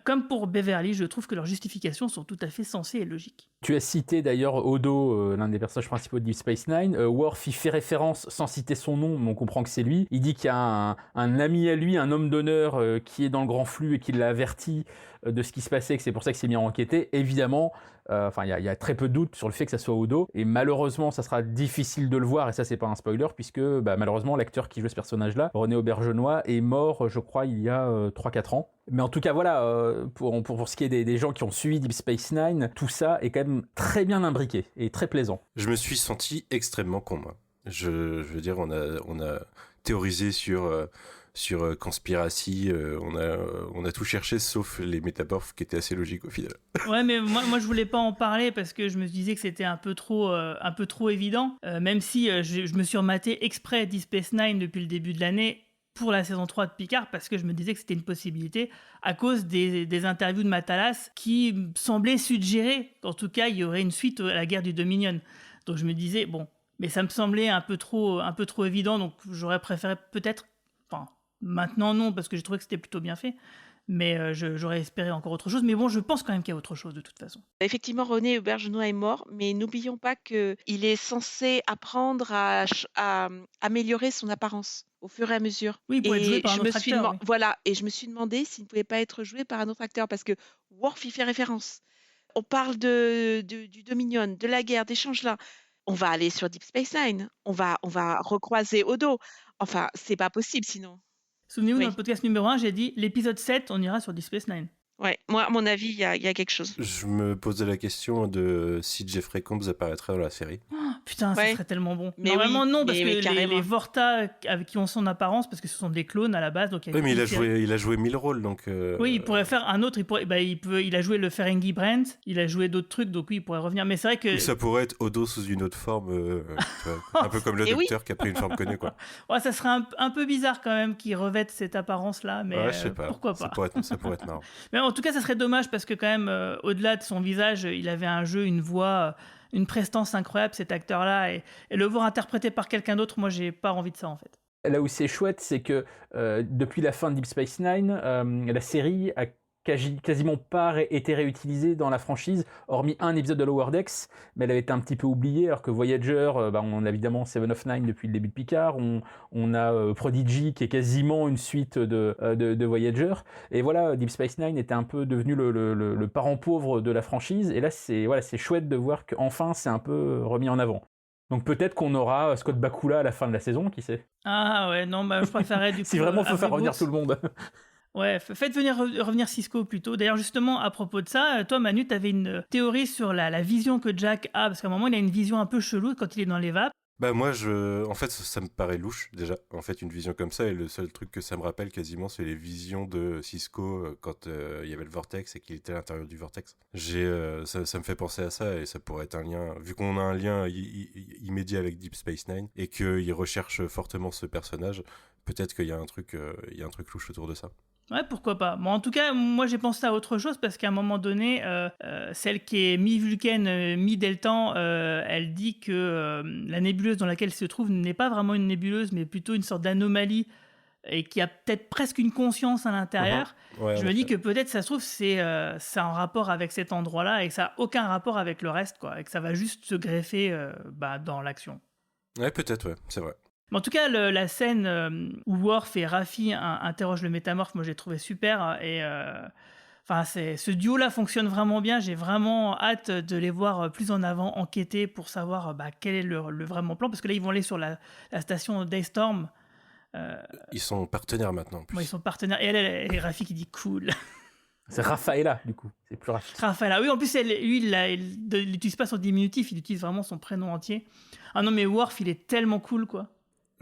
comme pour Beverly, je trouve que leurs justifications sont tout à fait sensées et logiques. Tu as cité d'ailleurs Odo, l'un des personnages principaux de Deep Space Nine. Worf y fait référence sans citer son nom, mais on comprend que c'est lui. Il dit qu'il y a un ami à lui, un homme d'honneur qui est dans le grand flux et qui l'a averti de ce qui se passait, que c'est pour ça qu'il s'est mis à enquêter. Évidemment, il y a très peu de doute sur le fait que ça soit Odo. Et malheureusement, ça sera difficile de le voir, et ça, c'est pas un spoiler, puisque malheureusement, l'acteur qui joue ce personnage-là, René Aubergenois, est mort, je crois, il y a 3-4 ans. Mais en tout cas, voilà, pour ce qui est des gens qui ont suivi Deep Space Nine, tout ça est quand même très bien imbriqué et très plaisant. Je me suis senti extrêmement con, moi. Je veux dire, on a théorisé sur Conspiracy, on a tout cherché sauf les métamorphes qui étaient assez logiques au final. Ouais, mais moi je voulais pas en parler parce que je me disais que c'était un peu trop évident, même si je me suis rematé exprès Deep Space Nine depuis le début de l'année pour la saison 3 de Picard, parce que je me disais que c'était une possibilité à cause des interviews de Matalas qui semblaient suggérer qu'en tout cas il y aurait une suite à la guerre du Dominion. Donc je me disais, bon, mais ça me semblait un peu trop évident, donc j'aurais préféré peut-être, maintenant non, parce que j'ai trouvé que c'était plutôt bien fait, mais j'aurais espéré encore autre chose. Mais bon, je pense quand même qu'il y a autre chose de toute façon. Effectivement, René Aubergenois est mort, mais n'oublions pas qu'il est censé apprendre à améliorer son apparence au fur et à mesure. Oui, il pourrait être joué par un autre acteur. Oui. Voilà, et je me suis demandé s'il ne pouvait pas être joué par un autre acteur, parce que Worf y fait référence. On parle du Dominion, de la guerre, des changelins. On va aller sur Deep Space Nine, on va recroiser Odo. Enfin, c'est pas possible sinon. Souvenez-vous, dans le podcast numéro 1, j'ai dit l'épisode 7, on ira sur Deep Space Nine. Ouais, moi, à mon avis, il y a quelque chose. Je me posais la question de si Jeffrey Combs apparaîtrait dans la série. Putain, ça Ouais. serait tellement bon. Mais Normalement, oui, non, parce mais que carrément. les Vorta avec qui ont son apparence, parce que ce sont des clones à la base. Donc Oui, mais il a joué 1000 rôles, donc... Oui, il pourrait faire un autre. Il a joué le Ferengi Brent, il a joué d'autres trucs, donc oui, il pourrait revenir. Mais c'est vrai que Ou ça pourrait être Odo sous une autre forme, tu vois, un peu comme le Et oui. docteur qui a pris une forme connue, quoi. ouais, ça serait un peu bizarre quand même qu'il revête cette apparence-là, mais Ouais, je sais pas. pourquoi Ça pas. pourrait être marrant. Mais en tout cas, ça serait dommage parce que quand même, au-delà de son visage, il avait un jeu, une voix, une prestance incroyable, cet acteur-là, et le voir interprété par quelqu'un d'autre, moi, j'ai pas envie de ça en fait. Là où c'est chouette, c'est que depuis la fin de Deep Space Nine, la série a quasiment pas été réutilisée dans la franchise, hormis un épisode de Lower Decks, mais elle avait été un petit peu oubliée, alors que Voyager, on a évidemment Seven of Nine depuis le début de Picard, on a Prodigy qui est quasiment une suite de Voyager, et voilà, Deep Space Nine était un peu devenu le parent pauvre de la franchise, et là c'est chouette de voir qu'enfin c'est un peu remis en avant. Donc peut-être qu'on aura Scott Bakula à la fin de la saison, qui sait. Ah ouais, non, je préférerais du coup. Si vraiment il faut faire Avery revenir Brooks. tout le monde. Ouais, faites revenir Cisco plutôt. D'ailleurs, justement, à propos de ça, toi, Manu, t'avais une théorie sur la vision que Jack a, parce qu'à un moment, il a une vision un peu chelou quand il est dans les vapes. Bah moi, en fait, ça me paraît louche, déjà. En fait, une vision comme ça, et le seul truc que ça me rappelle quasiment, c'est les visions de Cisco quand il y avait le Vortex et qu'il était à l'intérieur du Vortex. Ça me fait penser à ça, et ça pourrait être un lien, vu qu'on a un lien immédiat avec Deep Space Nine, et qu'il recherche fortement ce personnage, peut-être qu'il y a un truc louche autour de ça. Ouais, pourquoi pas. Bon, en tout cas, moi, j'ai pensé à autre chose, parce qu'à un moment donné, celle qui est mi-Vulcaine, mi-Deltan, elle dit que la nébuleuse dans laquelle elle se trouve n'est pas vraiment une nébuleuse, mais plutôt une sorte d'anomalie, et qui a peut-être presque une conscience à l'intérieur. Ouais, Je me dis que peut-être, ça se trouve, c'est en rapport avec cet endroit-là, et que ça n'a aucun rapport avec le reste, quoi, et que ça va juste se greffer dans l'action. Ouais, peut-être, ouais, c'est vrai. Mais en tout cas, la scène où Worf et Raffi interrogent le métamorphe, moi j'ai trouvé super. Et ce duo-là fonctionne vraiment bien. J'ai vraiment hâte de les voir plus en avant enquêter pour savoir quel est le vraiment plan. Parce que là, ils vont aller sur la station Daystorm. Ils sont partenaires maintenant, en plus. Ils sont partenaires. Et Raffi qui dit cool. C'est Rafaela, du coup. C'est plus Raffi. Rafaela. Oui, en plus, lui, il n'utilise pas son diminutif, il utilise vraiment son prénom entier. Ah non, mais Worf, il est tellement cool, quoi.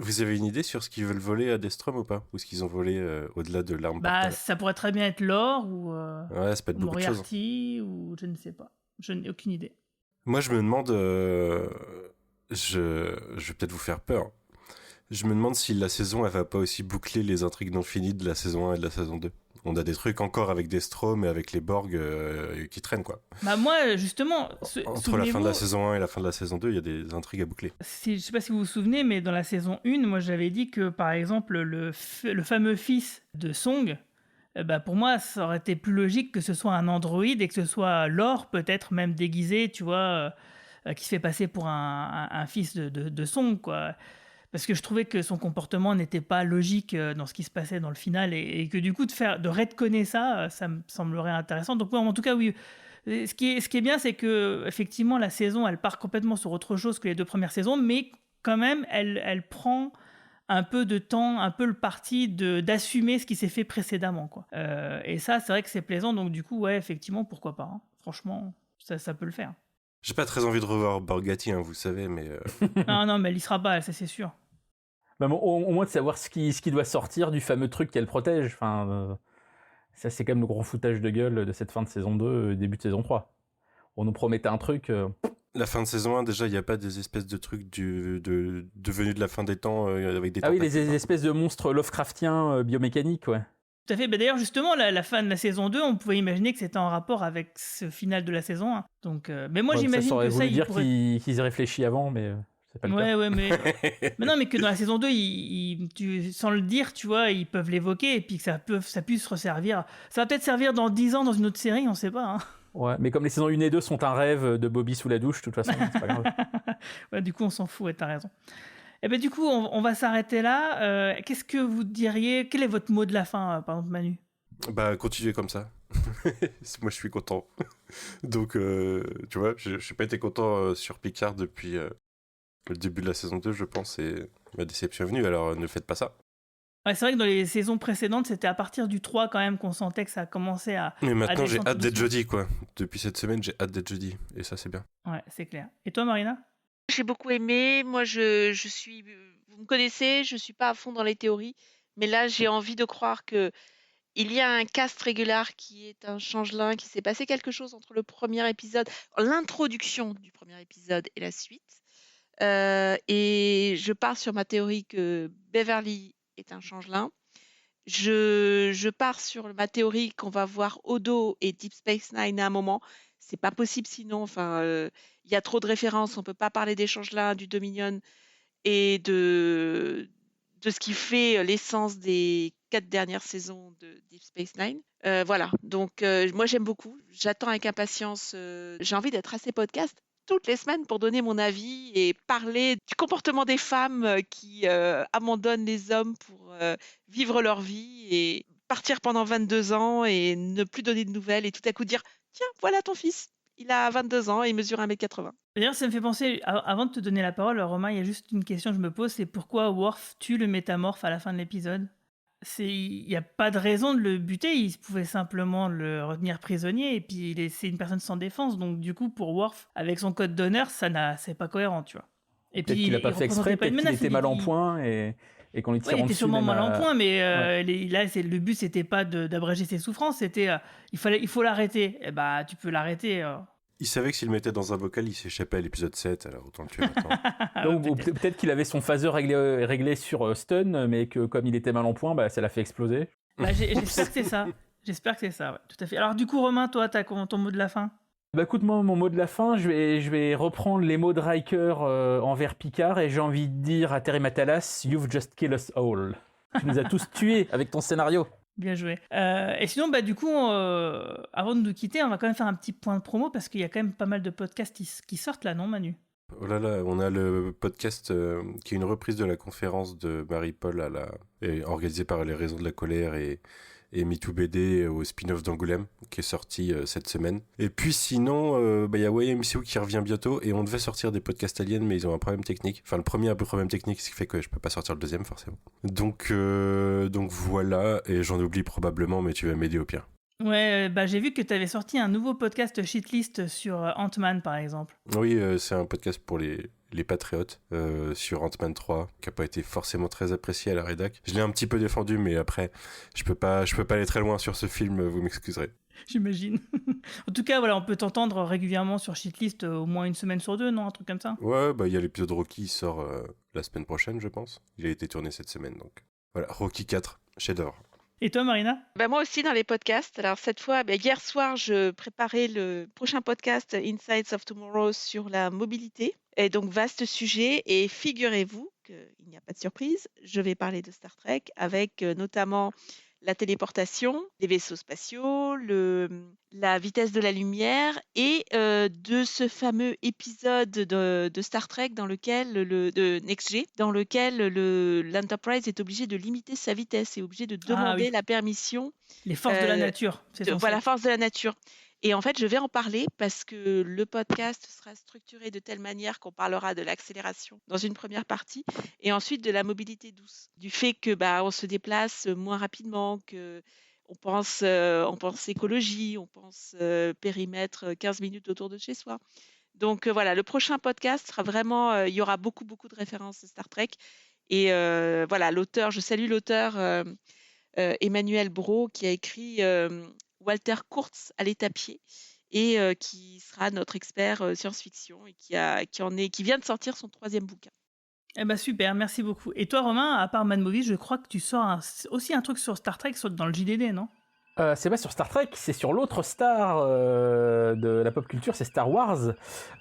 Vous avez une idée sur ce qu'ils veulent voler à Destrom ou pas? Ou ce qu'ils ont volé au-delà de l'arme portale? Ça pourrait très bien être l'or ou Ouais, ça peut être beaucoup de choses. Moriarty ou je ne sais pas. Je n'ai aucune idée. Moi, je me demande... je vais peut-être vous faire peur. Je me demande si la saison, elle va pas aussi boucler les intrigues non finies de la saison 1 et de la saison 2. On a des trucs encore avec Destrom et avec les Borg qui traînent, quoi. Moi, justement... Entre la fin de la saison 1 et la fin de la saison 2, il y a des intrigues à boucler. Je sais pas si vous vous souvenez, mais dans la saison 1, moi j'avais dit que, par exemple, le fameux fils de Song, pour moi, ça aurait été plus logique que ce soit un androïde et que ce soit Lore, peut-être même déguisé, tu vois, qui se fait passer pour un fils de Song, quoi. Parce que je trouvais que son comportement n'était pas logique dans ce qui se passait dans le final, et que du coup, de retconner ça, ça me semblerait intéressant. Donc, en tout cas, oui. Ce qui est bien, c'est que effectivement, la saison, elle part complètement sur autre chose que les 2 premières saisons, mais quand même, elle prend un peu de temps, un peu le parti d'assumer ce qui s'est fait précédemment, quoi. Et ça, c'est vrai que c'est plaisant. Donc, du coup, ouais, effectivement, pourquoi pas. Hein. Franchement, ça peut le faire. J'ai pas très envie de revoir Borgatti, vous savez, mais... non, mais elle y sera pas, ça c'est sûr. Au moins de savoir ce qui doit sortir du fameux truc qu'elle protège. Ça, c'est quand même le gros foutage de gueule de cette fin de saison 2, début de saison 3. On nous promettait un truc... La fin de saison 1, déjà, il n'y a pas des espèces de trucs devenus de la fin des temps avec des... Ah oui, les espèces de monstres Lovecraftiens biomécaniques, ouais. Tout à fait. D'ailleurs, justement, la fin de la saison 2, on pouvait imaginer que c'était en rapport avec ce final de la saison 1. Donc, mais moi, j'imagine ça aurait que voulu ça, dire qu'ils y réfléchissent avant, mais c'est pas le cas. Ouais, mais... mais non, mais que dans la saison 2, sans le dire, tu vois, ils peuvent l'évoquer, et puis que ça puisse resservir. Ça va peut-être servir dans 10 ans dans une autre série, on sait pas. Hein. Ouais, mais comme les saisons 1 et 2 sont un rêve de Bobby sous la douche, de toute façon, c'est pas grave. Ouais, du coup, on s'en fout, ouais, t'as raison. Et ben du coup, on va s'arrêter là. Qu'est-ce que vous diriez? Quel est votre mot de la fin, par exemple, Manu? Continuez comme ça. Moi, je suis content. Donc, tu vois, je n'ai pas été content sur Picard depuis le début de la saison 2, je pense, et ma déception est venue, alors ne faites pas ça. Ouais, c'est vrai que dans les saisons précédentes, c'était à partir du 3 quand même qu'on sentait que ça commençait à... Mais maintenant, j'ai hâte d'être doucement. jeudi, quoi. Depuis cette semaine, j'ai hâte d'être jeudi, et ça, c'est bien. Ouais, c'est clair. Et toi, Marina? J'ai beaucoup aimé. Moi, je suis. Vous me connaissez, je suis pas à fond dans les théories, mais là, j'ai envie de croire que il y a un cast régulier qui est un changelin, qui s'est passé quelque chose entre le premier épisode, l'introduction du premier épisode et la suite. Et je pars sur ma théorie que Beverly est un changelin. Je pars sur ma théorie qu'on va voir Odo et Deep Space Nine à un moment. C'est pas possible sinon. Enfin, il y a trop de références. On peut pas parler des changelins, du Dominion et de ce qui fait l'essence des 4 dernières saisons de Deep Space Nine. Voilà. Donc, moi, j'aime beaucoup. J'attends avec impatience. J'ai envie d'être à ces podcasts toutes les semaines pour donner mon avis et parler du comportement des femmes qui abandonnent les hommes pour vivre leur vie et partir pendant 22 ans et ne plus donner de nouvelles et tout à coup dire « Tiens, voilà ton fils, il a 22 ans et il mesure 1m80 ». D'ailleurs, ça me fait penser, avant de te donner la parole, Romain, il y a juste une question que je me pose, c'est pourquoi Worf tue le métamorphe à la fin de l'épisode ? Il n'y a pas de raison de le buter, il pouvait simplement le retenir prisonnier, et puis c'est une personne sans défense, donc du coup, pour Worf, avec son code d'honneur, c'est pas cohérent, tu vois. Et peut-être puis, qu'il n'a pas fait exprès, peut-être qu'il était mal en point, et qu'on lui tire en il était dessus. sûrement même mal en point, mais ouais. là, le but, c'était pas d'abréger ses souffrances, c'était il faut l'arrêter. Et bah, tu peux l'arrêter. Il savait que s'il le mettait dans un bocal, il s'échappait à l'épisode 7, alors autant le tuer maintenant. Donc, peut-être qu'il avait son phaser réglé sur stun, mais que comme il était mal en point, bah, ça l'a fait exploser. Bah, j'espère que c'est ça. J'espère que c'est ça, ouais, tout à fait. Alors du coup, Romain, toi, t'as ton mot de la fin ? Bah écoute, moi, mon mot de la fin, je vais reprendre les mots de Riker envers Picard, et j'ai envie de dire à Terry Matalas, you've just killed us all. Tu nous as tous tués avec ton scénario. Bien joué. Et sinon, bah, du coup, avant de nous quitter, on va quand même faire un petit point de promo parce qu'il y a quand même pas mal de podcasts qui sortent là, non, Manu ? Oh là là, on a le podcast qui est une reprise de la conférence de Marie-Paul organisée par les Raisons de la Colère et MeTooBD au spin-off d'Angoulême qui est sorti cette semaine. Et puis sinon, y a YMCU qui revient bientôt et on devait sortir des podcasts aliens mais ils ont un problème technique. Enfin le premier a un peu problème technique ce qui fait que je peux pas sortir le deuxième forcément. Donc voilà, et j'en oublie probablement mais tu vas m'aider au pire. Ouais, bah j'ai vu que tu avais sorti un nouveau podcast Shitlist sur Ant-Man par exemple. Oui, c'est un podcast pour les patriotes sur Ant-Man 3 qui a pas été forcément très apprécié à la rédac. Je l'ai un petit peu défendu mais après je peux pas aller très loin sur ce film, vous m'excuserez. J'imagine. En tout cas, voilà, on peut t'entendre régulièrement sur Shitlist au moins une semaine sur deux, non ? Un truc comme ça ? Ouais, bah il y a l'épisode Rocky qui sort la semaine prochaine, je pense. Il a été tourné cette semaine donc. Voilà, Rocky 4, chef-d'œuvre. Et toi, Marina ? Bah, moi aussi dans les podcasts. Alors cette fois, hier soir, je préparais le prochain podcast Insights of Tomorrow sur la mobilité. Et donc vaste sujet. Et figurez-vous qu'il n'y a pas de surprise, je vais parler de Star Trek avec notamment la téléportation, les vaisseaux spatiaux, la vitesse de la lumière et de ce fameux épisode de Star Trek dans lequel de NextG, dans lequel l'Enterprise est obligé de limiter sa vitesse, est obligé de demander la permission. Les forces de la nature, c'est censé. Voilà, force de la nature. Et en fait, je vais en parler parce que le podcast sera structuré de telle manière qu'on parlera de l'accélération dans une première partie et ensuite de la mobilité douce, du fait que on se déplace moins rapidement, que on pense écologie, on pense périmètre 15 minutes autour de chez soi. Donc voilà, le prochain podcast sera vraiment, il y aura beaucoup de références à Star Trek et voilà, l'auteur, je salue l'auteur Emmanuel Brault qui a écrit Walter Kurtz à l'étapier et qui sera notre expert science-fiction et qui vient de sortir son 3e bouquin. Eh ben super, merci beaucoup. Et toi, Romain, à part Mad Movie, je crois que tu sors aussi un truc sur Star Trek dans le JDD, non ? C'est pas sur Star Trek, c'est sur l'autre star de la pop culture, c'est Star Wars.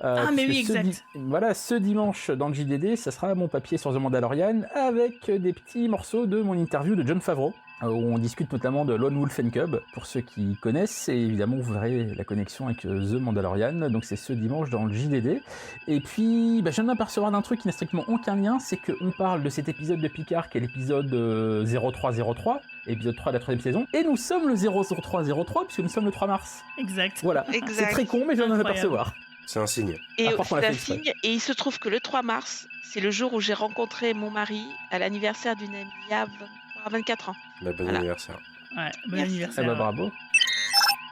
Mais oui, exact. Voilà, ce dimanche dans le JDD, ça sera mon papier sur The Mandalorian avec des petits morceaux de mon interview de Jon Favreau, où on discute notamment de Lone Wolf and Cub, pour ceux qui connaissent, et évidemment vous verrez la connexion avec The Mandalorian, donc c'est ce dimanche dans le JDD. Et puis, je viens de m'apercevoir d'un truc qui n'a strictement aucun lien, c'est qu'on parle de cet épisode de Picard qui est l'épisode 0303, épisode 3 de la 3e saison, et nous sommes le 00303 puisque nous sommes le 3 mars. Exact. Voilà, c'est très con, mais je viens de m'apercevoir. C'est un signe. Et c'est un signe, et il se trouve que le 3 mars, c'est le jour où j'ai rencontré mon mari à l'anniversaire d'une amie à 24 ans. Bon anniversaire. Ouais, bon anniversaire. Bravo.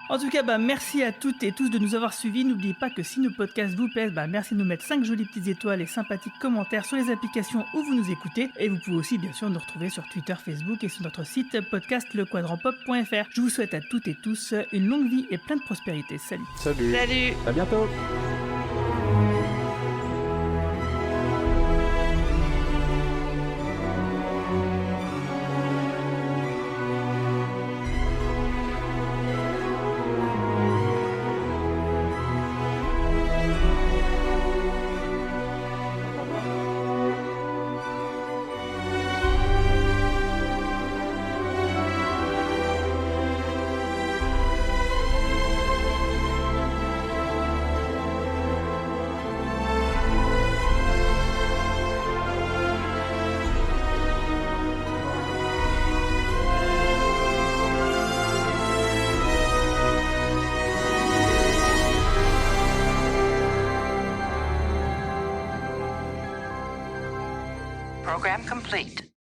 En tout cas, merci à toutes et tous de nous avoir suivis. N'oubliez pas que si nos podcasts vous plaisent, merci de nous mettre 5 jolies petites étoiles et sympathiques commentaires sur les applications où vous nous écoutez. Et vous pouvez aussi bien sûr nous retrouver sur Twitter, Facebook et sur notre site podcastlequadrantpop.fr. Je vous souhaite à toutes et tous une longue vie et plein de prospérité. Salut. Salut. Salut. À bientôt. Program complete.